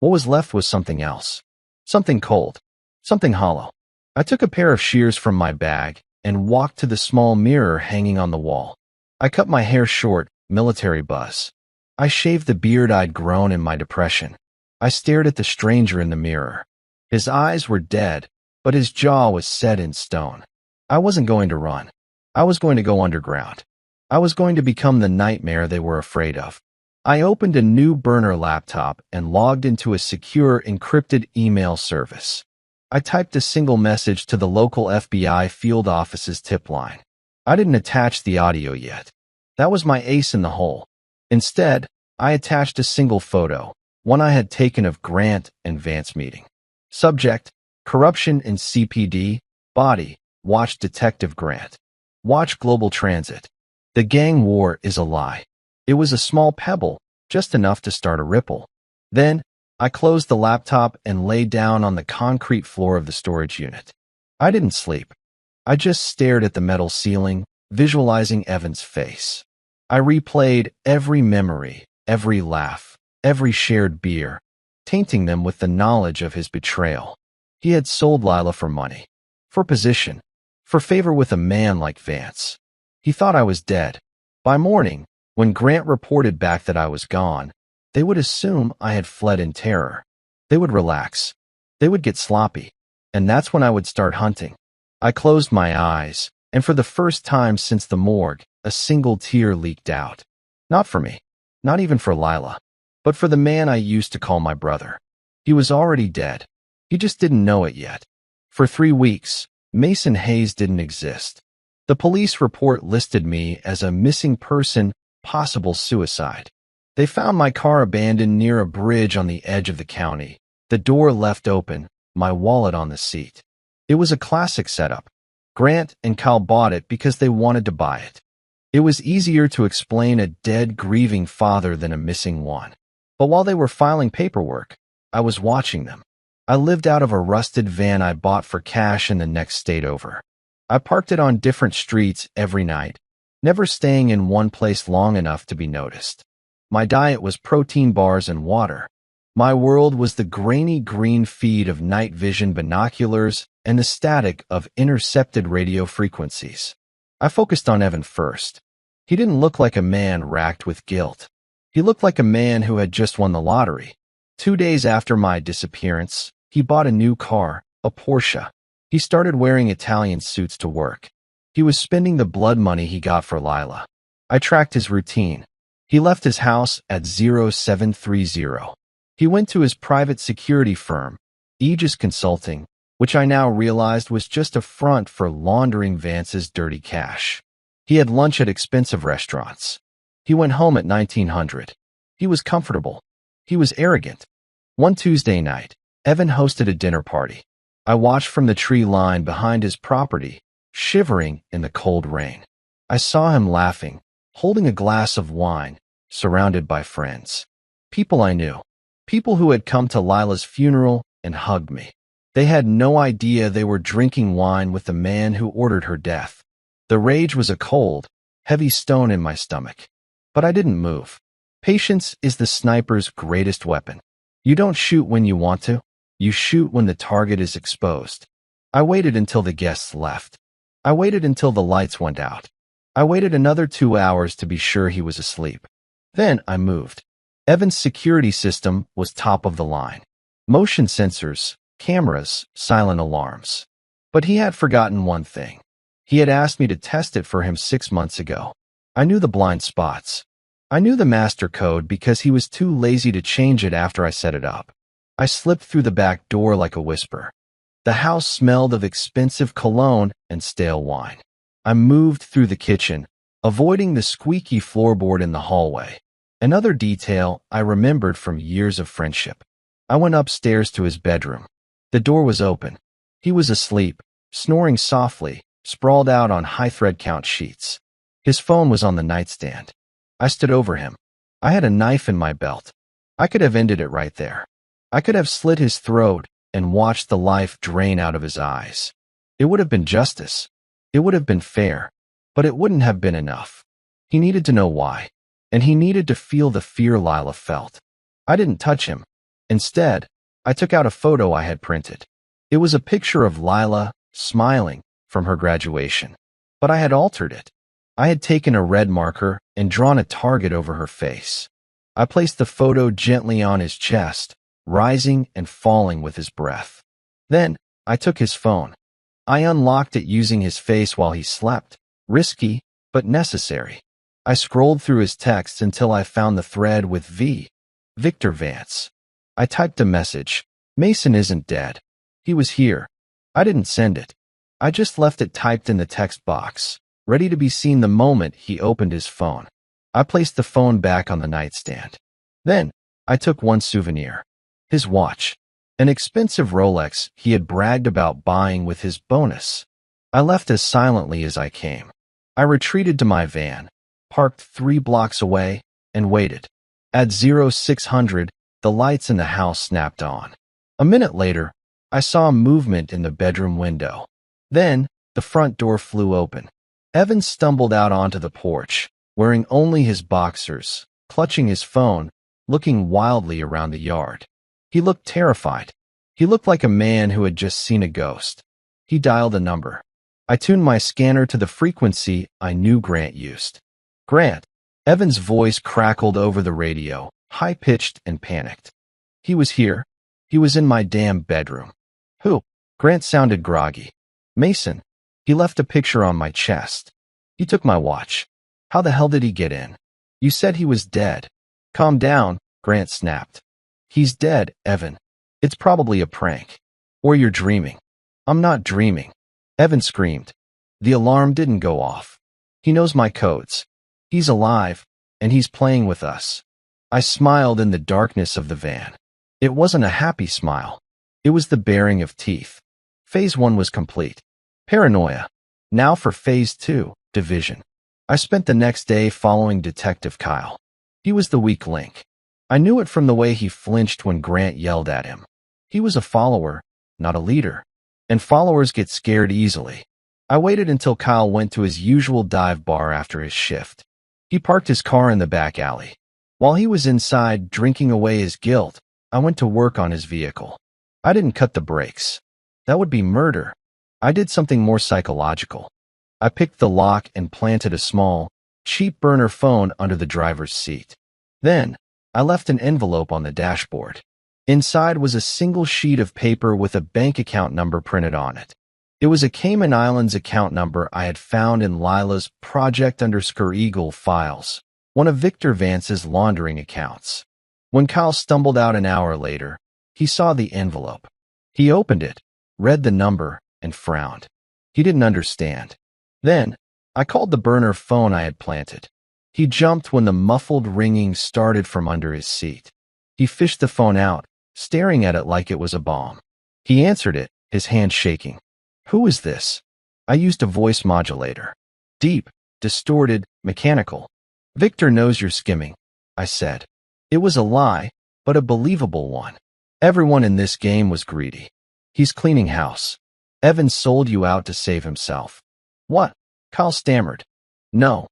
[SPEAKER 1] What was left was something else. Something cold. Something hollow. I took a pair of shears from my bag and walked to the small mirror hanging on the wall. I cut my hair short, military buzz. I shaved the beard I'd grown in my depression. I stared at the stranger in the mirror. His eyes were dead, but his jaw was set in stone. I wasn't going to run. I was going to go underground. I was going to become the nightmare they were afraid of. I opened a new burner laptop and logged into a secure encrypted email service. I typed a single message to the local FBI field office's tip line. I didn't attach the audio yet. That was my ace in the hole. Instead, I attached a single photo, one I had taken of Grant and Vance meeting. Subject, corruption in CPD, body, watch Detective Grant. Watch Global Transit. The gang war is a lie. It was a small pebble, just enough to start a ripple. Then, I closed the laptop and lay down on the concrete floor of the storage unit. I didn't sleep. I just stared at the metal ceiling, visualizing Evan's face. I replayed every memory, every laugh, every shared beer, tainting them with the knowledge of his betrayal. He had sold Lila for money, for position, for favor with a man like Vance. He thought I was dead. By morning, when Grant reported back that I was gone, they would assume I had fled in terror. They would relax. They would get sloppy. And that's when I would start hunting. I closed my eyes, and for the first time since the morgue, a single tear leaked out. Not for me, not even for Lila, but for the man I used to call my brother. He was already dead. He just didn't know it yet. For 3 weeks, Mason Hayes didn't exist. The police report listed me as a missing person, possible suicide. They found my car abandoned near a bridge on the edge of the county, the door left open, my wallet on the seat. It was a classic setup. Grant and Kyle bought it because they wanted to buy it. It was easier to explain a dead, grieving father than a missing one. But while they were filing paperwork, I was watching them. I lived out of a rusted van I bought for cash in the next state over. I parked it on different streets every night, never staying in one place long enough to be noticed. My diet was protein bars and water. My world was the grainy green feed of night vision binoculars and the static of intercepted radio frequencies. I focused on Evan first. He didn't look like a man racked with guilt. He looked like a man who had just won the lottery. 2 days after my disappearance, he bought a new car, a Porsche. He started wearing Italian suits to work. He was spending the blood money he got for Lila. I tracked his routine. He left his house at 0730. He went to his private security firm, Aegis Consulting, which I now realized was just a front for laundering Vance's dirty cash. He had lunch at expensive restaurants. He went home at 1900. He was comfortable. He was arrogant. One Tuesday night, Evan hosted a dinner party. I watched from the tree line behind his property, shivering in the cold rain. I saw him laughing, holding a glass of wine, surrounded by friends. People I knew. People who had come to Lila's funeral and hugged me. They had no idea they were drinking wine with the man who ordered her death. The rage was a cold, heavy stone in my stomach. But I didn't move. Patience is the sniper's greatest weapon. You don't shoot when you want to. You shoot when the target is exposed. I waited until the guests left. I waited until the lights went out. I waited another 2 hours to be sure he was asleep. Then I moved. Evan's security system was top of the line. Motion sensors, cameras, silent alarms. But he had forgotten one thing. He had asked me to test it for him 6 months ago. I knew the blind spots. I knew the master code because he was too lazy to change it after I set it up. I slipped through the back door like a whisper. The house smelled of expensive cologne and stale wine. I moved through the kitchen, avoiding the squeaky floorboard in the hallway. Another detail I remembered from years of friendship. I went upstairs to his bedroom. The door was open. He was asleep, snoring softly, sprawled out on high thread count sheets. His phone was on the nightstand. I stood over him. I had a knife in my belt. I could have ended it right there. I could have slit his throat and watched the life drain out of his eyes. It would have been justice. It would have been fair, but it wouldn't have been enough. He needed to know why, and he needed to feel the fear Lila felt. I didn't touch him. Instead, I took out a photo I had printed. It was a picture of Lila, smiling, from her graduation. But I had altered it. I had taken a red marker and drawn a target over her face. I placed the photo gently on his chest, rising and falling with his breath. Then, I took his phone. I unlocked it using his face while he slept. Risky, but necessary. I scrolled through his texts until I found the thread with Victor Vance. I typed a message. Mason isn't dead. He was here. I didn't send it. I just left it typed in the text box, ready to be seen the moment he opened his phone. I placed the phone back on the nightstand. Then, I took one souvenir. His watch. An expensive Rolex he had bragged about buying with his bonus. I left as silently as I came. I retreated to my van, parked 3 blocks away, and waited. At 0600, the lights in the house snapped on. A minute later, I saw movement in the bedroom window. Then, the front door flew open. Evan stumbled out onto the porch, wearing only his boxers, clutching his phone, looking wildly around the yard. He looked terrified. He looked like a man who had just seen a ghost. He dialed a number. I tuned my scanner to the frequency I knew Grant used. Grant. Evan's voice crackled over the radio, high-pitched and panicked. He was here. He was in my damn bedroom. Who? Grant sounded groggy. Mason. He left a picture on my chest. He took my watch. How the hell did he get in? You said he was dead. Calm down, Grant snapped. He's dead, Evan. It's probably a prank. Or you're dreaming. I'm not dreaming. Evan screamed. The alarm didn't go off. He knows my codes. He's alive, and he's playing with us. I smiled in the darkness of the van. It wasn't a happy smile. It was the baring of teeth. Phase 1 was complete. Paranoia. Now for Phase 2, division. I spent the next day following Detective Kyle. He was the weak link. I knew it from the way he flinched when Grant yelled at him. He was a follower, not a leader. And followers get scared easily. I waited until Kyle went to his usual dive bar after his shift. He parked his car in the back alley. While he was inside drinking away his guilt, I went to work on his vehicle. I didn't cut the brakes. That would be murder. I did something more psychological. I picked the lock and planted a small, cheap burner phone under the driver's seat. Then, I left an envelope on the dashboard. Inside was a single sheet of paper with a bank account number printed on it. It was a Cayman Islands account number I had found in Lila's Project_Eagle files, one of Victor Vance's laundering accounts. When Kyle stumbled out an hour later, he saw the envelope. He opened it, read the number, and frowned. He didn't understand. Then, I called the burner phone I had planted. He jumped when the muffled ringing started from under his seat. He fished the phone out, staring at it like it was a bomb. He answered it, his hand shaking. Who is this? I used a voice modulator. Deep, distorted, mechanical. Victor knows you're skimming, I said. It was a lie, but a believable one. Everyone in this game was greedy. He's cleaning house. Evan sold you out to save himself. What? Kyle stammered. No.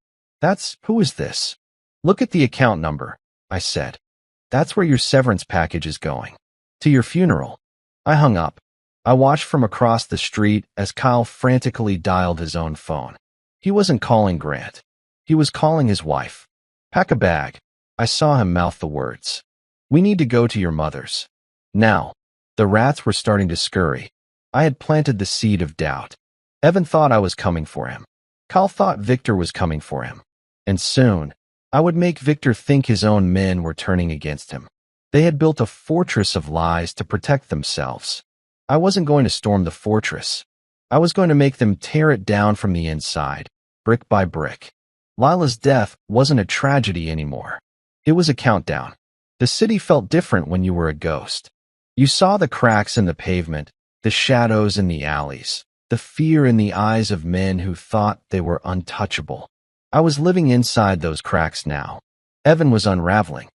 [SPEAKER 1] Who is this? Look at the account number, I said. That's where your severance package is going. To your funeral. I hung up. I watched from across the street as Kyle frantically dialed his own phone. He wasn't calling Grant. He was calling his wife. Pack a bag. I saw him mouth the words. We need to go to your mother's. Now. The rats were starting to scurry. I had planted the seed of doubt. Evan thought I was coming for him. Kyle thought Victor was coming for him. And soon, I would make Victor think his own men were turning against him. They had built a fortress of lies to protect themselves. I wasn't going to storm the fortress. I was going to make them tear it down from the inside, brick by brick. Lila's death wasn't a tragedy anymore. It was a countdown. The city felt different when you were a ghost. You saw the cracks in the pavement, the shadows in the alleys, the fear in the eyes of men who thought they were untouchable. I was living inside those cracks now. Evan was unraveling.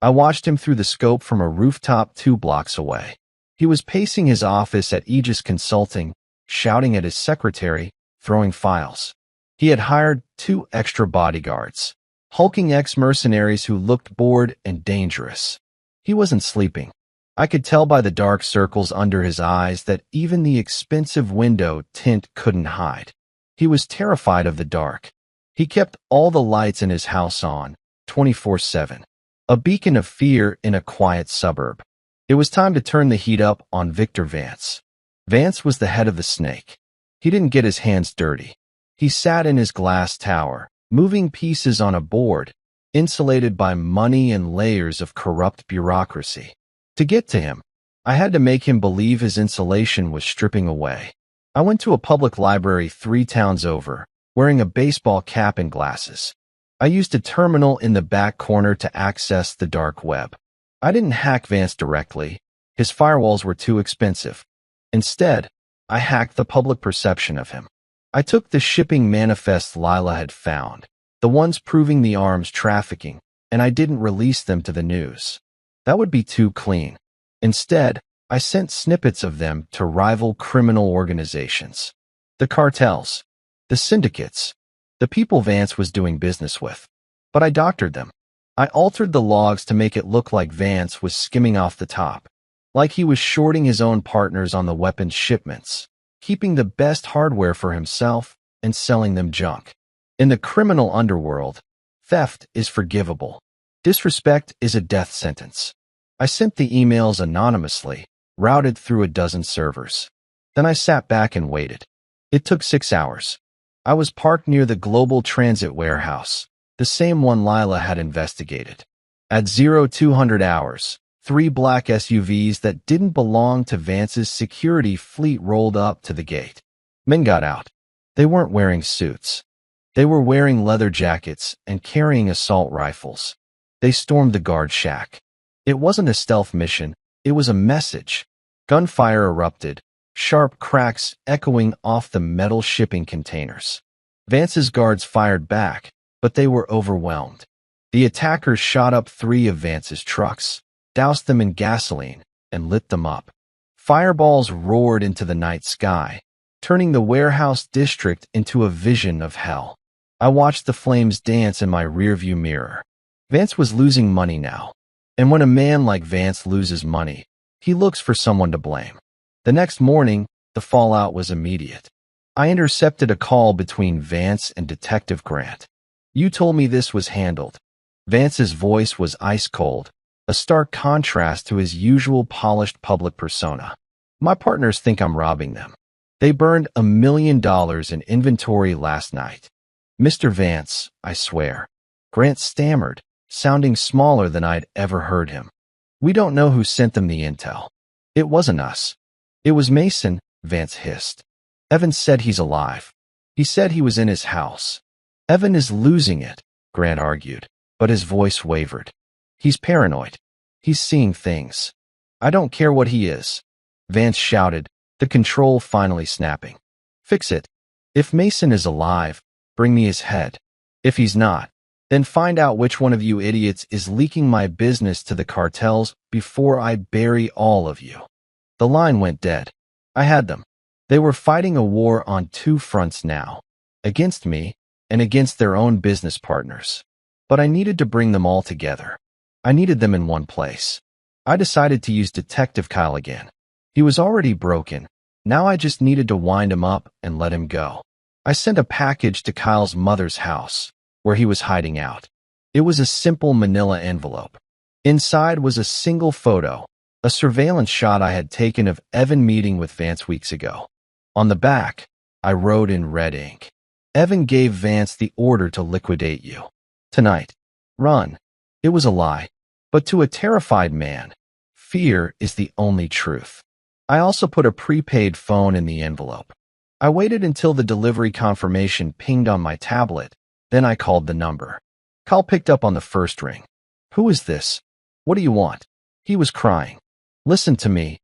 [SPEAKER 1] I watched him through the scope from a rooftop 2 blocks away. He was pacing his office at Aegis Consulting, shouting at his secretary, throwing files. He had hired 2 extra bodyguards, hulking ex-mercenaries who looked bored and dangerous. He wasn't sleeping. I could tell by the dark circles under his eyes that even the expensive window tint couldn't hide. He was terrified of the dark. He kept all the lights in his house on, 24/7. A beacon of fear in a quiet suburb. It was time to turn the heat up on Victor Vance. Vance was the head of the snake. He didn't get his hands dirty. He sat in his glass tower, moving pieces on a board, insulated by money and layers of corrupt bureaucracy. To get to him, I had to make him believe his insulation was stripping away. I went to a public library 3 towns over, wearing a baseball cap and glasses. I used a terminal in the back corner to access the dark web. I didn't hack Vance directly. His firewalls were too expensive. Instead, I hacked the public perception of him. I took the shipping manifests Lila had found, the ones proving the arms trafficking, and I didn't release them to the news. That would be too clean. Instead, I sent snippets of them to rival criminal organizations. The cartels. The syndicates. The people Vance was doing business with. But I doctored them. I altered the logs to make it look like Vance was skimming off the top, like he was shorting his own partners on the weapons shipments, keeping the best hardware for himself and selling them junk. In the criminal underworld, theft is forgivable. Disrespect is a death sentence. I sent the emails anonymously, routed through a dozen servers. Then I sat back and waited. It took 6 hours. I was parked near the Global Transit Warehouse, the same one Lila had investigated. At 0200 hours, 3 black SUVs that didn't belong to Vance's security fleet rolled up to the gate. Men got out. They weren't wearing suits. They were wearing leather jackets and carrying assault rifles. They stormed the guard shack. It wasn't a stealth mission, it was a message. Gunfire erupted, sharp cracks echoing off the metal shipping containers. Vance's guards fired back, but they were overwhelmed. The attackers shot up 3 of Vance's trucks, doused them in gasoline, and lit them up. Fireballs roared into the night sky, turning the warehouse district into a vision of hell. I watched the flames dance in my rearview mirror. Vance was losing money now. And when a man like Vance loses money, he looks for someone to blame. The next morning, the fallout was immediate. I intercepted a call between Vance and Detective Grant. You told me this was handled. Vance's voice was ice cold, a stark contrast to his usual polished public persona. My partners think I'm robbing them. They burned $1 million in inventory last night. Mr. Vance, I swear. Grant stammered, sounding smaller than I'd ever heard him. We don't know who sent them the intel. It wasn't us. It was Mason, Vance hissed. Evan said he's alive. He said he was in his house. Evan is losing it, Grant argued, but his voice wavered. He's paranoid. He's seeing things. I don't care what he is, Vance shouted, the control finally snapping. Fix it. If Mason is alive, bring me his head. If he's not, then find out which one of you idiots is leaking my business to the cartels before I bury all of you. The line went dead. I had them. They were fighting a war on two fronts now, against me and against their own business partners. But I needed to bring them all together. I needed them in one place. I decided to use Detective Kyle again. He was already broken. Now I just needed to wind him up and let him go. I sent a package to Kyle's mother's house, where he was hiding out. It was a simple manila envelope. Inside was a single photo, a surveillance shot I had taken of Evan meeting with Vance weeks ago. On the back, I wrote in red ink, Evan gave Vance the order to liquidate you. Tonight. Run. It was a lie. But to a terrified man, fear is the only truth. I also put a prepaid phone in the envelope. I waited until the delivery confirmation pinged on my tablet. Then I called the number. Kyle picked up on the first ring. Who is this? What do you want? He was crying. Listen to me,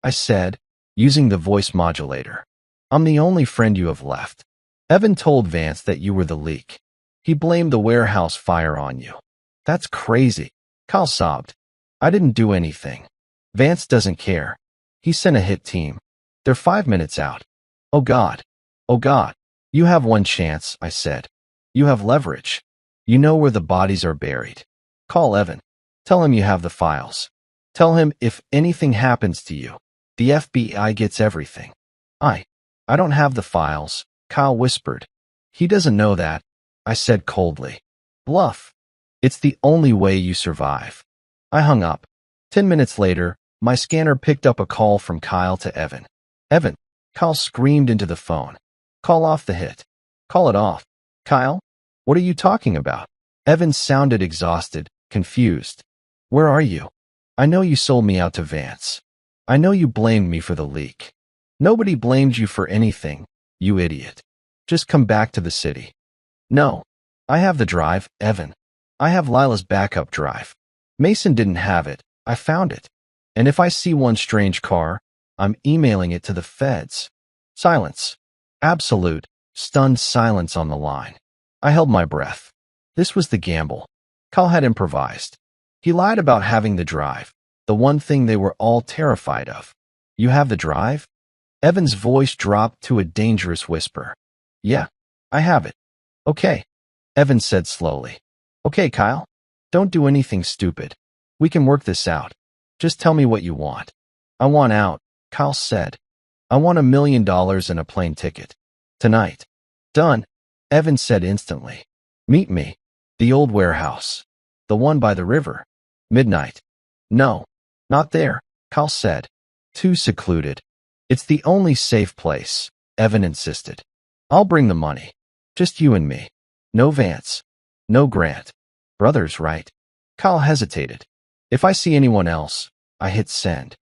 [SPEAKER 1] I said, using the voice modulator. I'm the only friend you have left. Evan told Vance that you were the leak. He blamed the warehouse fire on you. That's crazy, Kyle sobbed. I didn't do anything. Vance doesn't care. He sent a hit team. They're 5 minutes out. Oh God. Oh God. You have one chance, I said. You have leverage. You know where the bodies are buried. Call Evan. Tell him you have the files. Tell him if anything happens to you, the FBI gets everything. I don't have the files, Kyle whispered. He doesn't know that, I said coldly. Bluff. It's the only way you survive. I hung up. 10 minutes later, my scanner picked up a call from Kyle to Evan. Evan, Kyle screamed into the phone. Call off the hit. Call it off. Kyle? What are you talking about? Evan sounded exhausted, confused. Where are you? I know you sold me out to Vance. I know you blamed me for the leak. Nobody blamed you for anything, you idiot. Just come back to the city. No. I have the drive, Evan. I have Lila's backup drive. Mason didn't have it. I found it. And if I see one strange car, I'm emailing it to the feds. Silence. Absolute, stunned silence on the line. I held my breath. This was the gamble. Kyle had improvised. He lied about having the drive, the one thing they were all terrified of. You have the drive? Evan's voice dropped to a dangerous whisper. Yeah, I have it. Okay, Evan said slowly. Okay, Kyle. Don't do anything stupid. We can work this out. Just tell me what you want. I want out, Kyle said. I want $1 million and a plane ticket. Tonight. Done, Evan said instantly. Meet me. The old warehouse. The one by the river. Midnight. No, not there, Kyle said. Too secluded. It's the only safe place, Evan insisted. I'll bring the money. Just you and me. No Vance. No Grant. Brothers, right? Kyle hesitated. If I see anyone else, I hit send.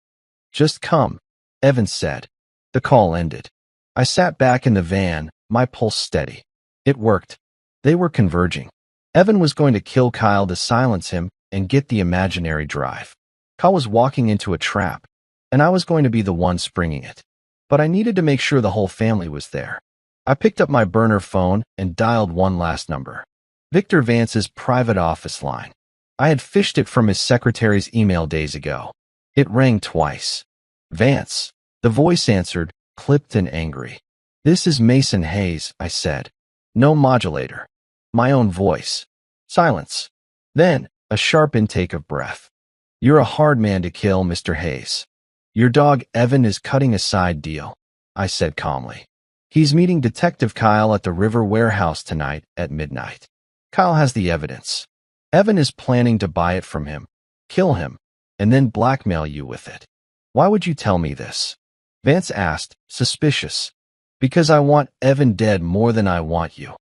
[SPEAKER 1] Just come, Evan said. The call ended. I sat back in the van, my pulse steady. It worked. They were converging. Evan was going to kill Kyle to silence him and get the imaginary drive. Kyle was walking into a trap, and I was going to be the one springing it. But I needed to make sure the whole family was there. I picked up my burner phone and dialed one last number. Victor Vance's private office line. I had fished it from his secretary's email days ago. It rang twice. Vance. The voice answered, clipped and angry. This is Mason Hayes, I said. No modulator. My own voice. Silence. Then, a sharp intake of breath. You're a hard man to kill, Mr. Hayes. Your dog Evan is cutting a side deal, I said calmly. He's meeting Detective Kyle at the River Warehouse tonight at midnight. Kyle has the evidence. Evan is planning to buy it from him, kill him, and then blackmail you with it. Why would you tell me this? Vance asked, suspicious. Because I want Evan dead more than I want you.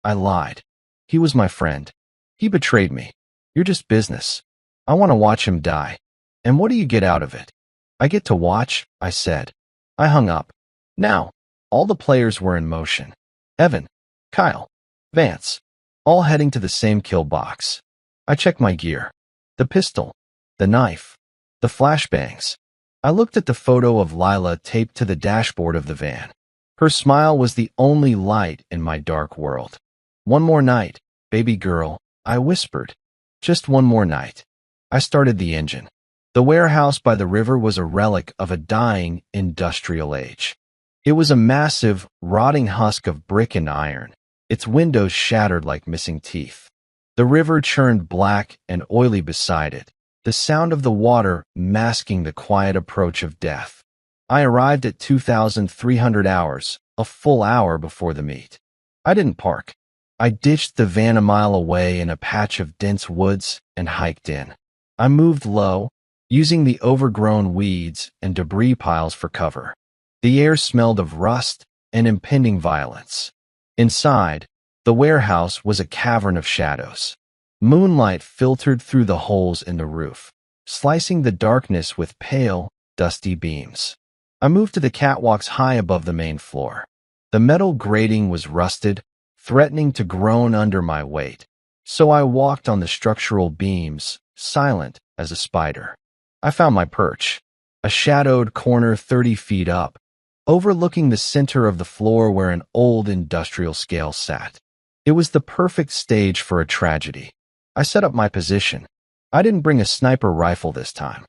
[SPEAKER 1] I lied. He was my friend. He betrayed me. You're just business. I want to watch him die. And what do you get out of it? I get to watch, I said. I hung up. Now, all the players were in motion. Evan, Kyle, Vance, all heading to the same kill box. I checked my gear. The pistol, the knife, the flashbangs. I looked at the photo of Lila taped to the dashboard of the van. Her smile was the only light in my dark world. One more night, baby girl, I whispered. Just one more night. I started the engine. The warehouse by the river was a relic of a dying industrial age. It was a massive, rotting husk of brick and iron, its windows shattered like missing teeth. The river churned black and oily beside it, the sound of the water masking the quiet approach of death. I arrived at 2,300 hours, a full hour before the meet. I didn't park. I ditched the van a mile away in a patch of dense woods and hiked in. I moved low, using the overgrown weeds and debris piles for cover. The air smelled of rust and impending violence. Inside, the warehouse was a cavern of shadows. Moonlight filtered through the holes in the roof, slicing the darkness with pale, dusty beams. I moved to the catwalks high above the main floor. The metal grating was rusted, threatening to groan under my weight, so I walked on the structural beams, silent as a spider. I found my perch, a shadowed corner 30 feet up, overlooking the center of the floor where an old industrial scale sat. It was the perfect stage for a tragedy. I set up my position. I didn't bring a sniper rifle this time.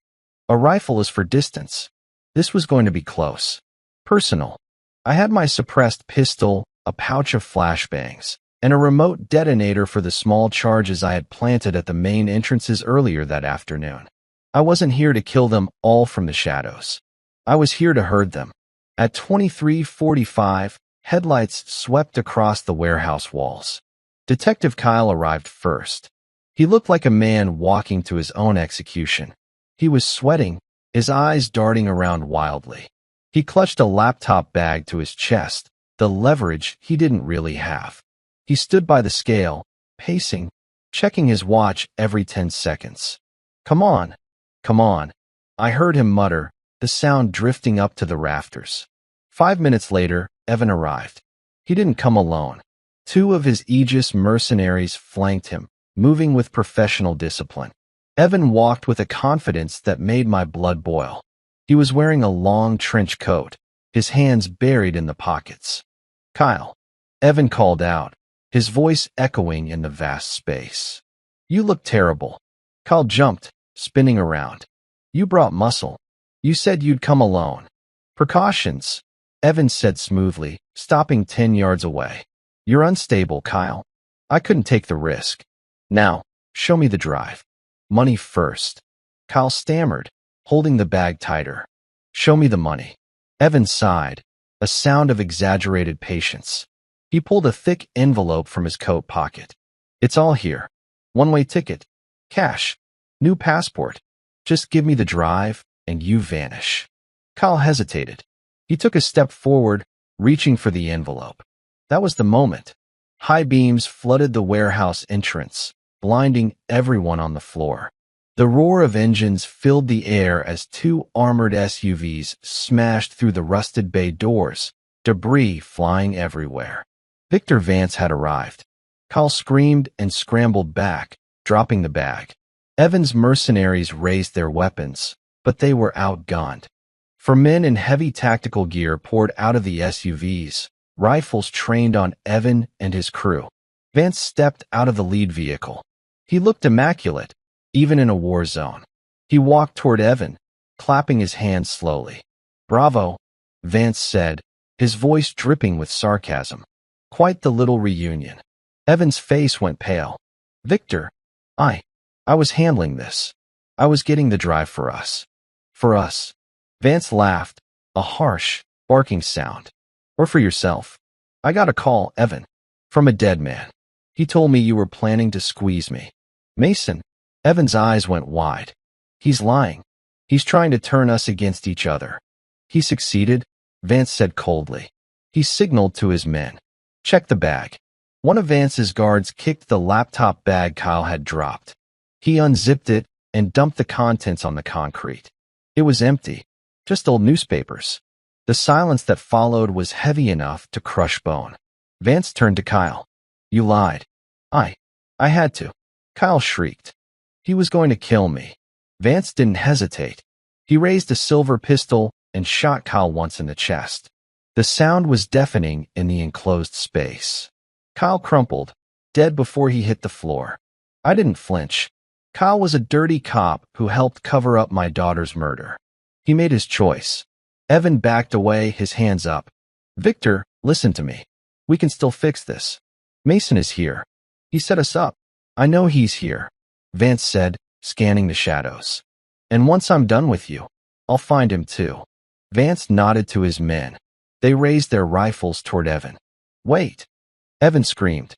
[SPEAKER 1] A rifle is for distance. This was going to be close. Personal. I had my suppressed pistol, a pouch of flashbangs, and a remote detonator for the small charges I had planted at the main entrances earlier that afternoon. I wasn't here to kill them all from the shadows. I was here to herd them. At 23:45, headlights swept across the warehouse walls. Detective Kyle arrived first. He looked like a man walking to his own execution. He was sweating, his eyes darting around wildly. He clutched a laptop bag to his chest, the leverage he didn't really have. He stood by the scale, pacing, checking his watch every 10 seconds. Come on, come on. I heard him mutter, the sound drifting up to the rafters. 5 minutes later, Evan arrived. He didn't come alone. 2 of his Aegis mercenaries flanked him, moving with professional discipline. Evan walked with a confidence that made my blood boil. He was wearing a long trench coat, his hands buried in the pockets. Kyle, Evan called out, his voice echoing in the vast space. You look terrible. Kyle jumped, spinning around. You brought muscle. You said you'd come alone. Precautions, Evan said smoothly, stopping 10 yards away. You're unstable, Kyle. I couldn't take the risk. Now, show me the drive. Money first. Kyle stammered, holding the bag tighter. Show me the money. Evan sighed, a sound of exaggerated patience. He pulled a thick envelope from his coat pocket. It's all here. One-way ticket. Cash. New passport. Just give me the drive, and you vanish. Kyle hesitated. He took a step forward, reaching for the envelope. That was the moment. High beams flooded the warehouse entrance, blinding everyone on the floor. The roar of engines filled the air as 2 armored SUVs smashed through the rusted bay doors, debris flying everywhere. Victor Vance had arrived. Kyle screamed and scrambled back, dropping the bag. Evan's mercenaries raised their weapons, but they were outgunned. 4 men in heavy tactical gear poured out of the SUVs, rifles trained on Evan and his crew. Vance stepped out of the lead vehicle. He looked immaculate, even in a war zone. He walked toward Evan, clapping his hands slowly. Bravo, Vance said, his voice dripping with sarcasm. Quite the little reunion. Evan's face went pale. Victor, I was handling this. I was getting the drive for us. For us. Vance laughed, a harsh, barking sound. Or for yourself. I got a call, Evan, from a dead man. He told me you were planning to squeeze me. Mason, Evan's eyes went wide. He's lying. He's trying to turn us against each other. He succeeded, Vance said coldly. He signaled to his men. Check the bag. One of Vance's guards kicked the laptop bag Kyle had dropped. He unzipped it and dumped the contents on the concrete. It was empty. Just old newspapers. The silence that followed was heavy enough to crush bone. Vance turned to Kyle. You lied. I had to. Kyle shrieked. He was going to kill me. Vance didn't hesitate. He raised a silver pistol and shot Kyle once in the chest. The sound was deafening in the enclosed space. Kyle crumpled, dead before he hit the floor. I didn't flinch. Kyle was a dirty cop who helped cover up my daughter's murder. He made his choice. Evan backed away, his hands up. Victor, listen to me. We can still fix this. Mason is here. He set us up. I know he's here, Vance said, scanning the shadows. And once I'm done with you, I'll find him too. Vance nodded to his men. They raised their rifles toward Evan. Wait. Evan screamed.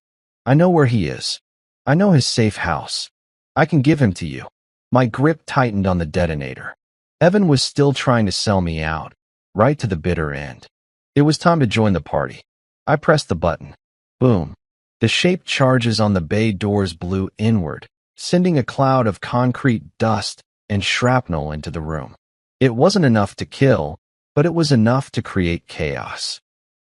[SPEAKER 1] I know where he is. I know his safe house. I can give him to you. My grip tightened on the detonator. Evan was still trying to sell me out, right to the bitter end. It was time to join the party. I pressed the button. Boom. The shaped charges on the bay doors blew inward, sending a cloud of concrete dust and shrapnel into the room. It wasn't enough to kill, but it was enough to create chaos.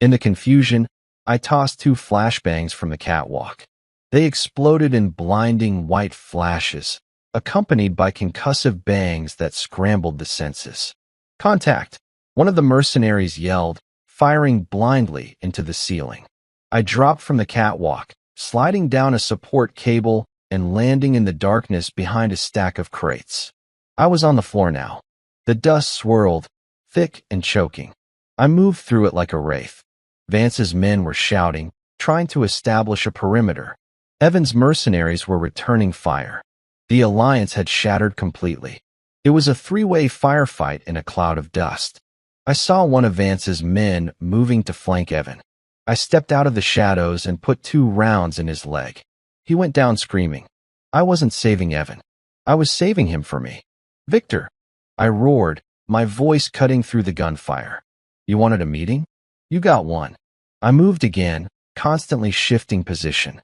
[SPEAKER 1] In the confusion, I tossed 2 flashbangs from the catwalk. They exploded in blinding white flashes, accompanied by concussive bangs that scrambled the senses. Contact! One of the mercenaries yelled, firing blindly into the ceiling. I dropped from the catwalk, sliding down a support cable and landing in the darkness behind a stack of crates. I was on the floor now. The dust swirled, thick and choking. I moved through it like a wraith. Vance's men were shouting, trying to establish a perimeter. Evan's mercenaries were returning fire. The alliance had shattered completely. It was a 3-way firefight in a cloud of dust. I saw one of Vance's men moving to flank Evan. I stepped out of the shadows and put 2 rounds in his leg. He went down screaming. I wasn't saving Evan. I was saving him for me. Victor! I roared, my voice cutting through the gunfire. You wanted a meeting? You got one. I moved again, constantly shifting position.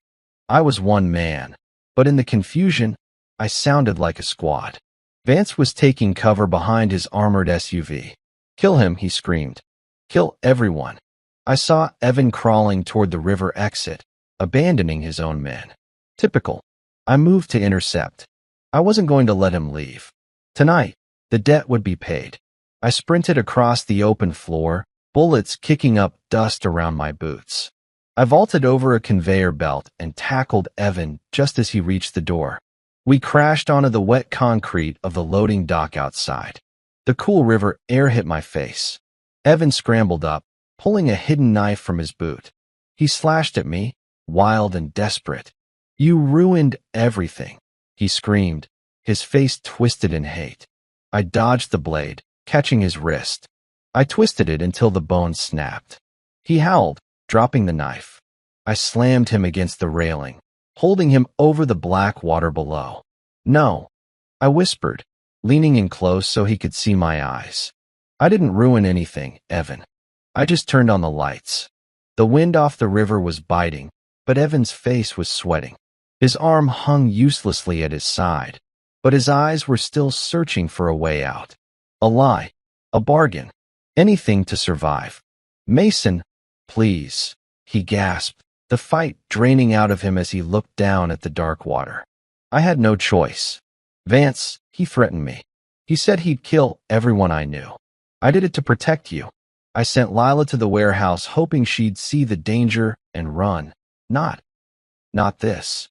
[SPEAKER 1] I was one man, but in the confusion, I sounded like a squad. Vance was taking cover behind his armored SUV. Kill him, he screamed. Kill everyone. I saw Evan crawling toward the river exit, abandoning his own men. Typical. I moved to intercept. I wasn't going to let him leave. Tonight, the debt would be paid. I sprinted across the open floor, bullets kicking up dust around my boots. I vaulted over a conveyor belt and tackled Evan just as he reached the door. We crashed onto the wet concrete of the loading dock outside. The cool river air hit my face. Evan scrambled up, pulling a hidden knife from his boot. He slashed at me, wild and desperate. You ruined everything, he screamed, his face twisted in hate. I dodged the blade, catching his wrist. I twisted it until the bone snapped. He howled, dropping the knife. I slammed him against the railing, holding him over the black water below. No, I whispered, leaning in close so he could see my eyes. I didn't ruin anything, Evan. I just turned on the lights. The wind off the river was biting, but Evan's face was sweating. His arm hung uselessly at his side, but his eyes were still searching for a way out. A lie, a bargain, anything to survive. Mason, please, he gasped, the fight draining out of him as he looked down at the dark water. I had no choice. Vance, he threatened me. He said he'd kill everyone I knew. I did it to protect you. I sent Lila to the warehouse hoping she'd see the danger and run. Not this.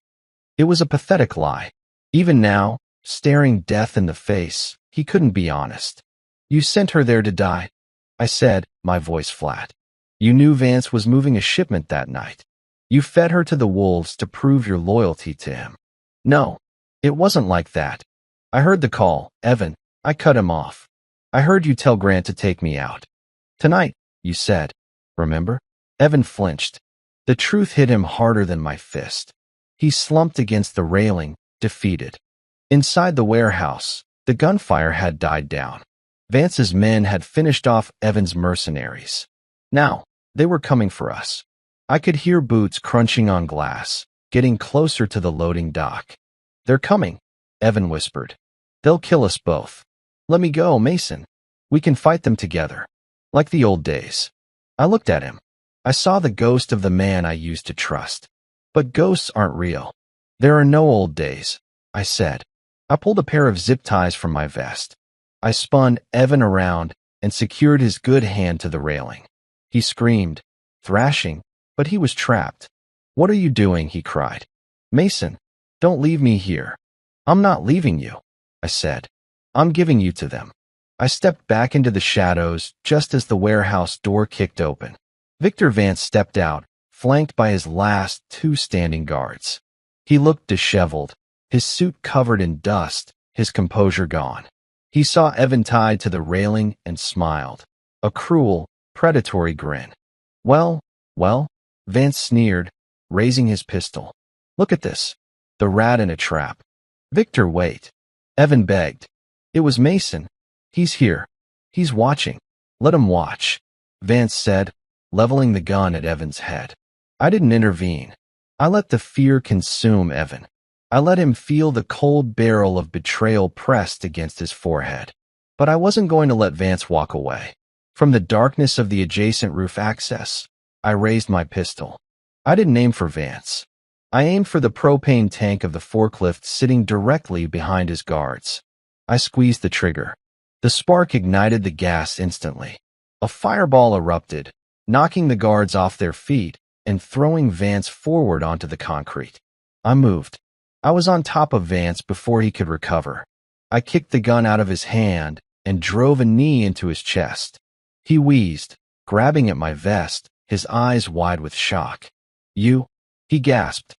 [SPEAKER 1] It was a pathetic lie. Even now, staring death in the face, he couldn't be honest. You sent her there to die, I said, my voice flat. You knew Vance was moving a shipment that night. You fed her to the wolves to prove your loyalty to him. No, it wasn't like that. I heard the call, Evan. I cut him off. I heard you tell Grant to take me out. Tonight, you said. Remember? Evan flinched. The truth hit him harder than my fist. He slumped against the railing, defeated. Inside the warehouse, the gunfire had died down. Vance's men had finished off Evan's mercenaries. Now, they were coming for us. I could hear boots crunching on glass, getting closer to the loading dock. They're coming, Evan whispered. They'll kill us both. Let me go, Mason. We can fight them together. Like the old days. I looked at him. I saw the ghost of the man I used to trust. But ghosts aren't real. There are no old days, I said. I pulled a pair of zip ties from my vest. I spun Evan around and secured his good hand to the railing. He screamed, thrashing, but he was trapped. "What are you doing?" he cried. "Mason, don't leave me here." "I'm not leaving you," I said. "I'm giving you to them." I stepped back into the shadows just as the warehouse door kicked open. Victor Vance stepped out, flanked by his last two standing guards. He looked disheveled, his suit covered in dust, his composure gone. He saw Evan tied to the railing and smiled, a cruel, predatory grin. Well, Vance sneered, raising his pistol. "Look at this. The rat in a trap." "Victor, wait." Evan begged. "It was Mason. He's here. He's watching. Let him watch," Vance said, leveling the gun at Evan's head. I didn't intervene. I let the fear consume Evan. I let him feel the cold barrel of betrayal pressed against his forehead. But I wasn't going to let Vance walk away. From the darkness of the adjacent roof access, I raised my pistol. I didn't aim for Vance. I aimed for the propane tank of the forklift sitting directly behind his guards. I squeezed the trigger. The spark ignited the gas instantly. A fireball erupted, knocking the guards off their feet and throwing Vance forward onto the concrete. I moved. I was on top of Vance before he could recover. I kicked the gun out of his hand and drove a knee into his chest. He wheezed, grabbing at my vest, his eyes wide with shock. "You?" he gasped.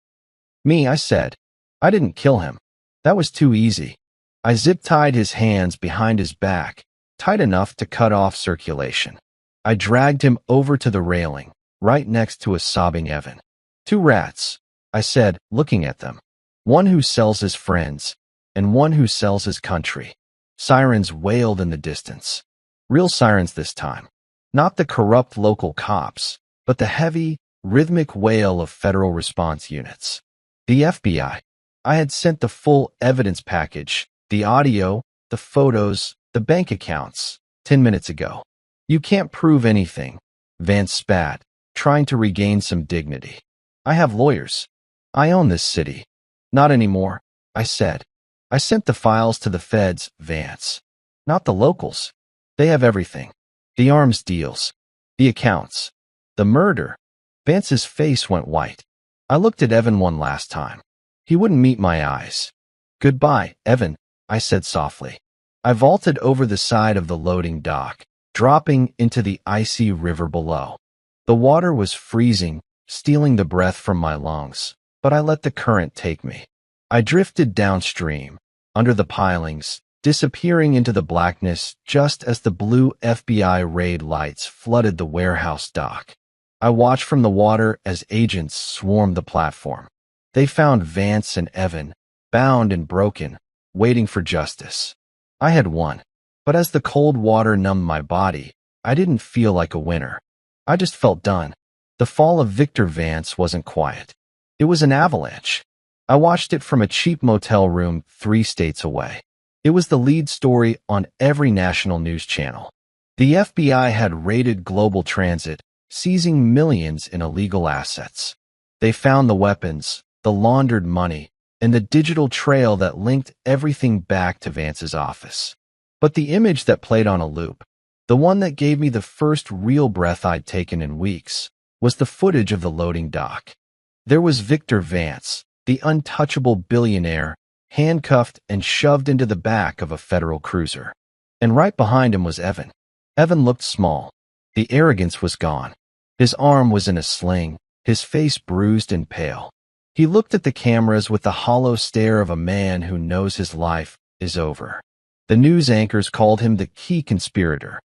[SPEAKER 1] "Me," I said. "I didn't kill him. That was too easy." I zip-tied his hands behind his back, tight enough to cut off circulation. I dragged him over to the railing, right next to a sobbing Evan. "Two rats," I said, looking at them. "One who sells his friends, and one who sells his country." Sirens wailed in the distance. Real sirens this time. Not the corrupt local cops, but the heavy, rhythmic wail of federal response units. The FBI. I had sent the full evidence package, the audio, the photos, the bank accounts, 10 minutes ago. "You can't prove anything," Vance spat, trying to regain some dignity. "I have lawyers. I own this city." "Not anymore," I said. "I sent the files to the feds, Vance. Not the locals. They have everything. The arms deals. The accounts. The murder." Vance's face went white. I looked at Evan one last time. He wouldn't meet my eyes. "Goodbye, Evan," I said softly. I vaulted over the side of the loading dock, dropping into the icy river below. The water was freezing, stealing the breath from my lungs, but I let the current take me. I drifted downstream, under the pilings, disappearing into the blackness just as the blue FBI raid lights flooded the warehouse dock. I watched from the water as agents swarmed the platform. They found Vance and Evan, bound and broken, waiting for justice. I had won, but as the cold water numbed my body, I didn't feel like a winner. I just felt done. The fall of Victor Vance wasn't quiet. It was an avalanche. I watched it from a cheap motel room 3 states away. It was the lead story on every national news channel. The FBI had raided global transit, seizing millions in illegal assets. They found the weapons, the laundered money, and the digital trail that linked everything back to Vance's office. But the image that played on a loop, the one that gave me the first real breath I'd taken in weeks, was the footage of the loading dock. There was Victor Vance, the untouchable billionaire, handcuffed and shoved into the back of a federal cruiser. And right behind him was Evan. Evan looked small. The arrogance was gone. His arm was in a sling, his face bruised and pale. He looked at the cameras with the hollow stare of a man who knows his life is over. The news anchors called him the key conspirator.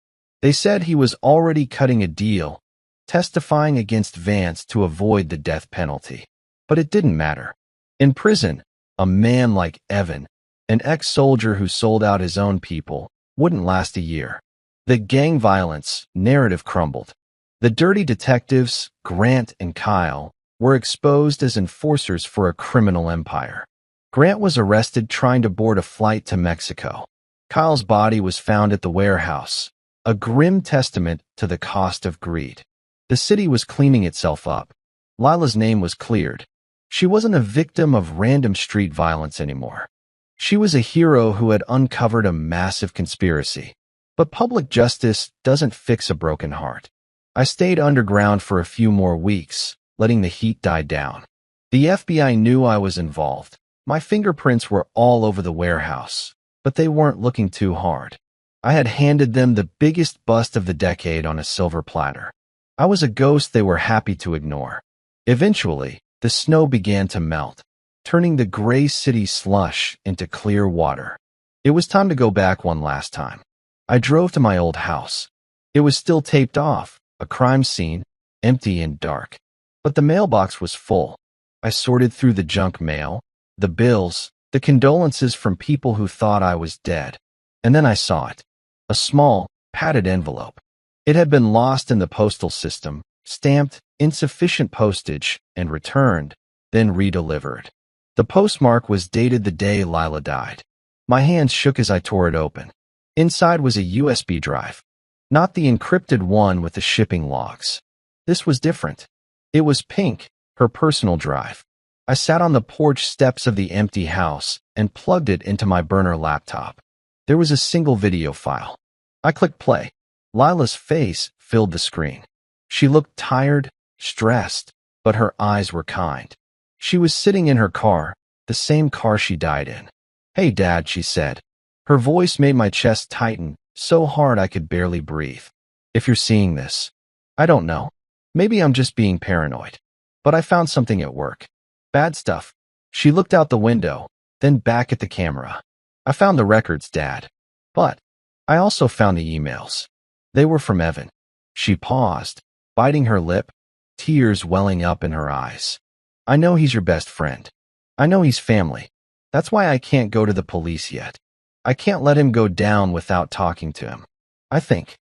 [SPEAKER 1] They said he was already cutting a deal, testifying against Vance to avoid the death penalty. But it didn't matter. In prison, a man like Evan, an ex-soldier who sold out his own people, wouldn't last a year. The gang violence narrative crumbled. The dirty detectives, Grant and Kyle, were exposed as enforcers for a criminal empire. Grant was arrested trying to board a flight to Mexico. Kyle's body was found at the warehouse, a grim testament to the cost of greed. The city was cleaning itself up. Lila's name was cleared. She wasn't a victim of random street violence anymore. She was a hero who had uncovered a massive conspiracy. But public justice doesn't fix a broken heart. I stayed underground for a few more weeks, letting the heat die down. The FBI knew I was involved. My fingerprints were all over the warehouse, but they weren't looking too hard. I had handed them the biggest bust of the decade on a silver platter. I was a ghost they were happy to ignore. Eventually, the snow began to melt, turning the gray city slush into clear water. It was time to go back one last time. I drove to my old house. It was still taped off, a crime scene, empty and dark. But the mailbox was full. I sorted through the junk mail, the bills, the condolences from people who thought I was dead. And then I saw it. A small, padded envelope. It had been lost in the postal system, stamped, insufficient postage, and returned, then redelivered. The postmark was dated the day Lila died. My hands shook as I tore it open. Inside was a USB drive. Not the encrypted one with the shipping logs. This was different. It was pink, her personal drive. I sat on the porch steps of the empty house and plugged it into my burner laptop. There was a single video file. I clicked play. Lila's face filled the screen. She looked tired, stressed, but her eyes were kind. She was sitting in her car, the same car she died in. "Hey, Dad," she said. Her voice made my chest tighten, so hard I could barely breathe. "If you're seeing this, I don't know. Maybe I'm just being paranoid. But I found something at work. Bad stuff." She looked out the window, then back at the camera. "I found the records, Dad. But I also found the emails. They were from Evan." She paused, biting her lip, tears welling up in her eyes. "I know he's your best friend. I know he's family. That's why I can't go to the police yet. I can't let him go down without talking to him. I think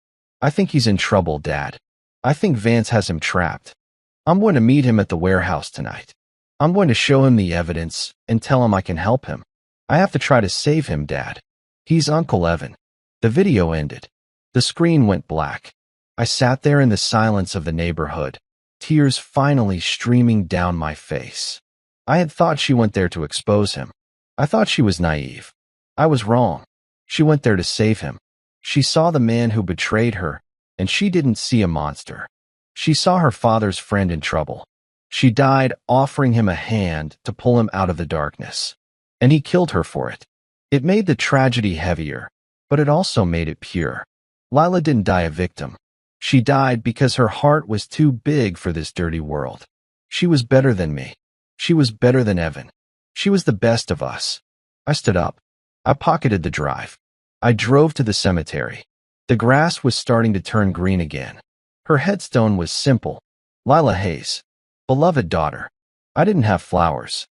[SPEAKER 1] he's in trouble, Dad. I think Vance has him trapped. I'm going to meet him at the warehouse tonight. I'm going to show him the evidence and tell him I can help him. I have to try to save him, Dad. He's Uncle Evan." The video ended. The screen went black. I sat there in the silence of the neighborhood, tears finally streaming down my face. I had thought she went there to expose him. I thought she was naive. I was wrong. She went there to save him. She saw the man who betrayed her, and she didn't see a monster. She saw her father's friend in trouble. She died offering him a hand to pull him out of the darkness. And he killed her for it. It made the tragedy heavier, but it also made it pure. Lila didn't die a victim. She died because her heart was too big for this dirty world. She was better than me. She was better than Evan. She was the best of us. I stood up. I pocketed the drive. I drove to the cemetery. The grass was starting to turn green again. Her headstone was simple. Lila Hayes, beloved daughter. I didn't have flowers.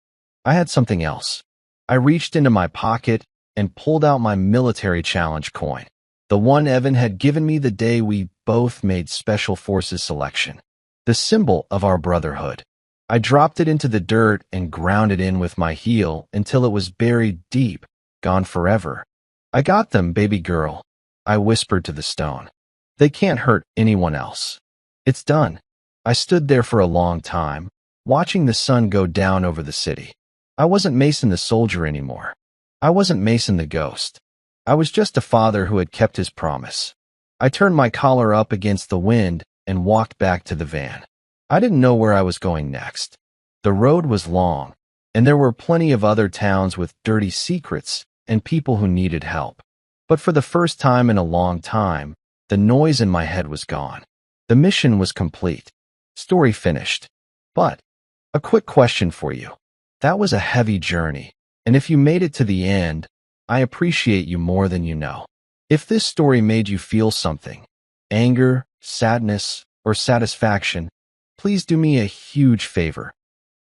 [SPEAKER 1] I had something else. I reached into my pocket and pulled out my military challenge coin, the one Evan had given me the day we both made Special Forces selection, the symbol of our brotherhood. I dropped it into the dirt and ground it in with my heel until it was buried deep, gone forever. "I got them, baby girl," I whispered to the stone. "They can't hurt anyone else. It's done." I stood there for a long time, watching the sun go down over the city. I wasn't Mason the soldier anymore. I wasn't Mason the ghost. I was just a father who had kept his promise. I turned my collar up against the wind and walked back to the van. I didn't know where I was going next. The road was long, and there were plenty of other towns with dirty secrets and people who needed help. But for the first time in a long time, the noise in my head was gone. The mission was complete. Story finished. But a quick question for you. That was a heavy journey, and if you made it to the end, I appreciate you more than you know. If this story made you feel something, anger, sadness, or satisfaction, please do me a huge favor.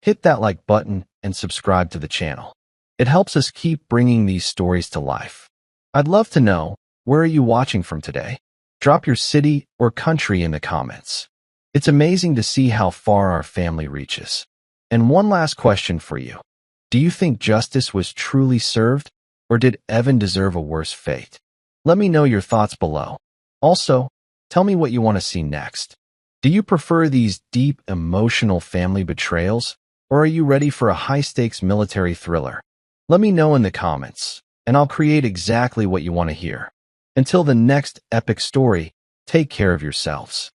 [SPEAKER 1] Hit that like button and subscribe to the channel. It helps us keep bringing these stories to life. I'd love to know, where are you watching from today? Drop your city or country in the comments. It's amazing to see how far our family reaches. And one last question for you. Do you think justice was truly served, or did Evan deserve a worse fate? Let me know your thoughts below. Also, tell me what you want to see next. Do you prefer these deep, emotional family betrayals, or are you ready for a high-stakes military thriller? Let me know in the comments, and I'll create exactly what you want to hear. Until the next epic story, take care of yourselves.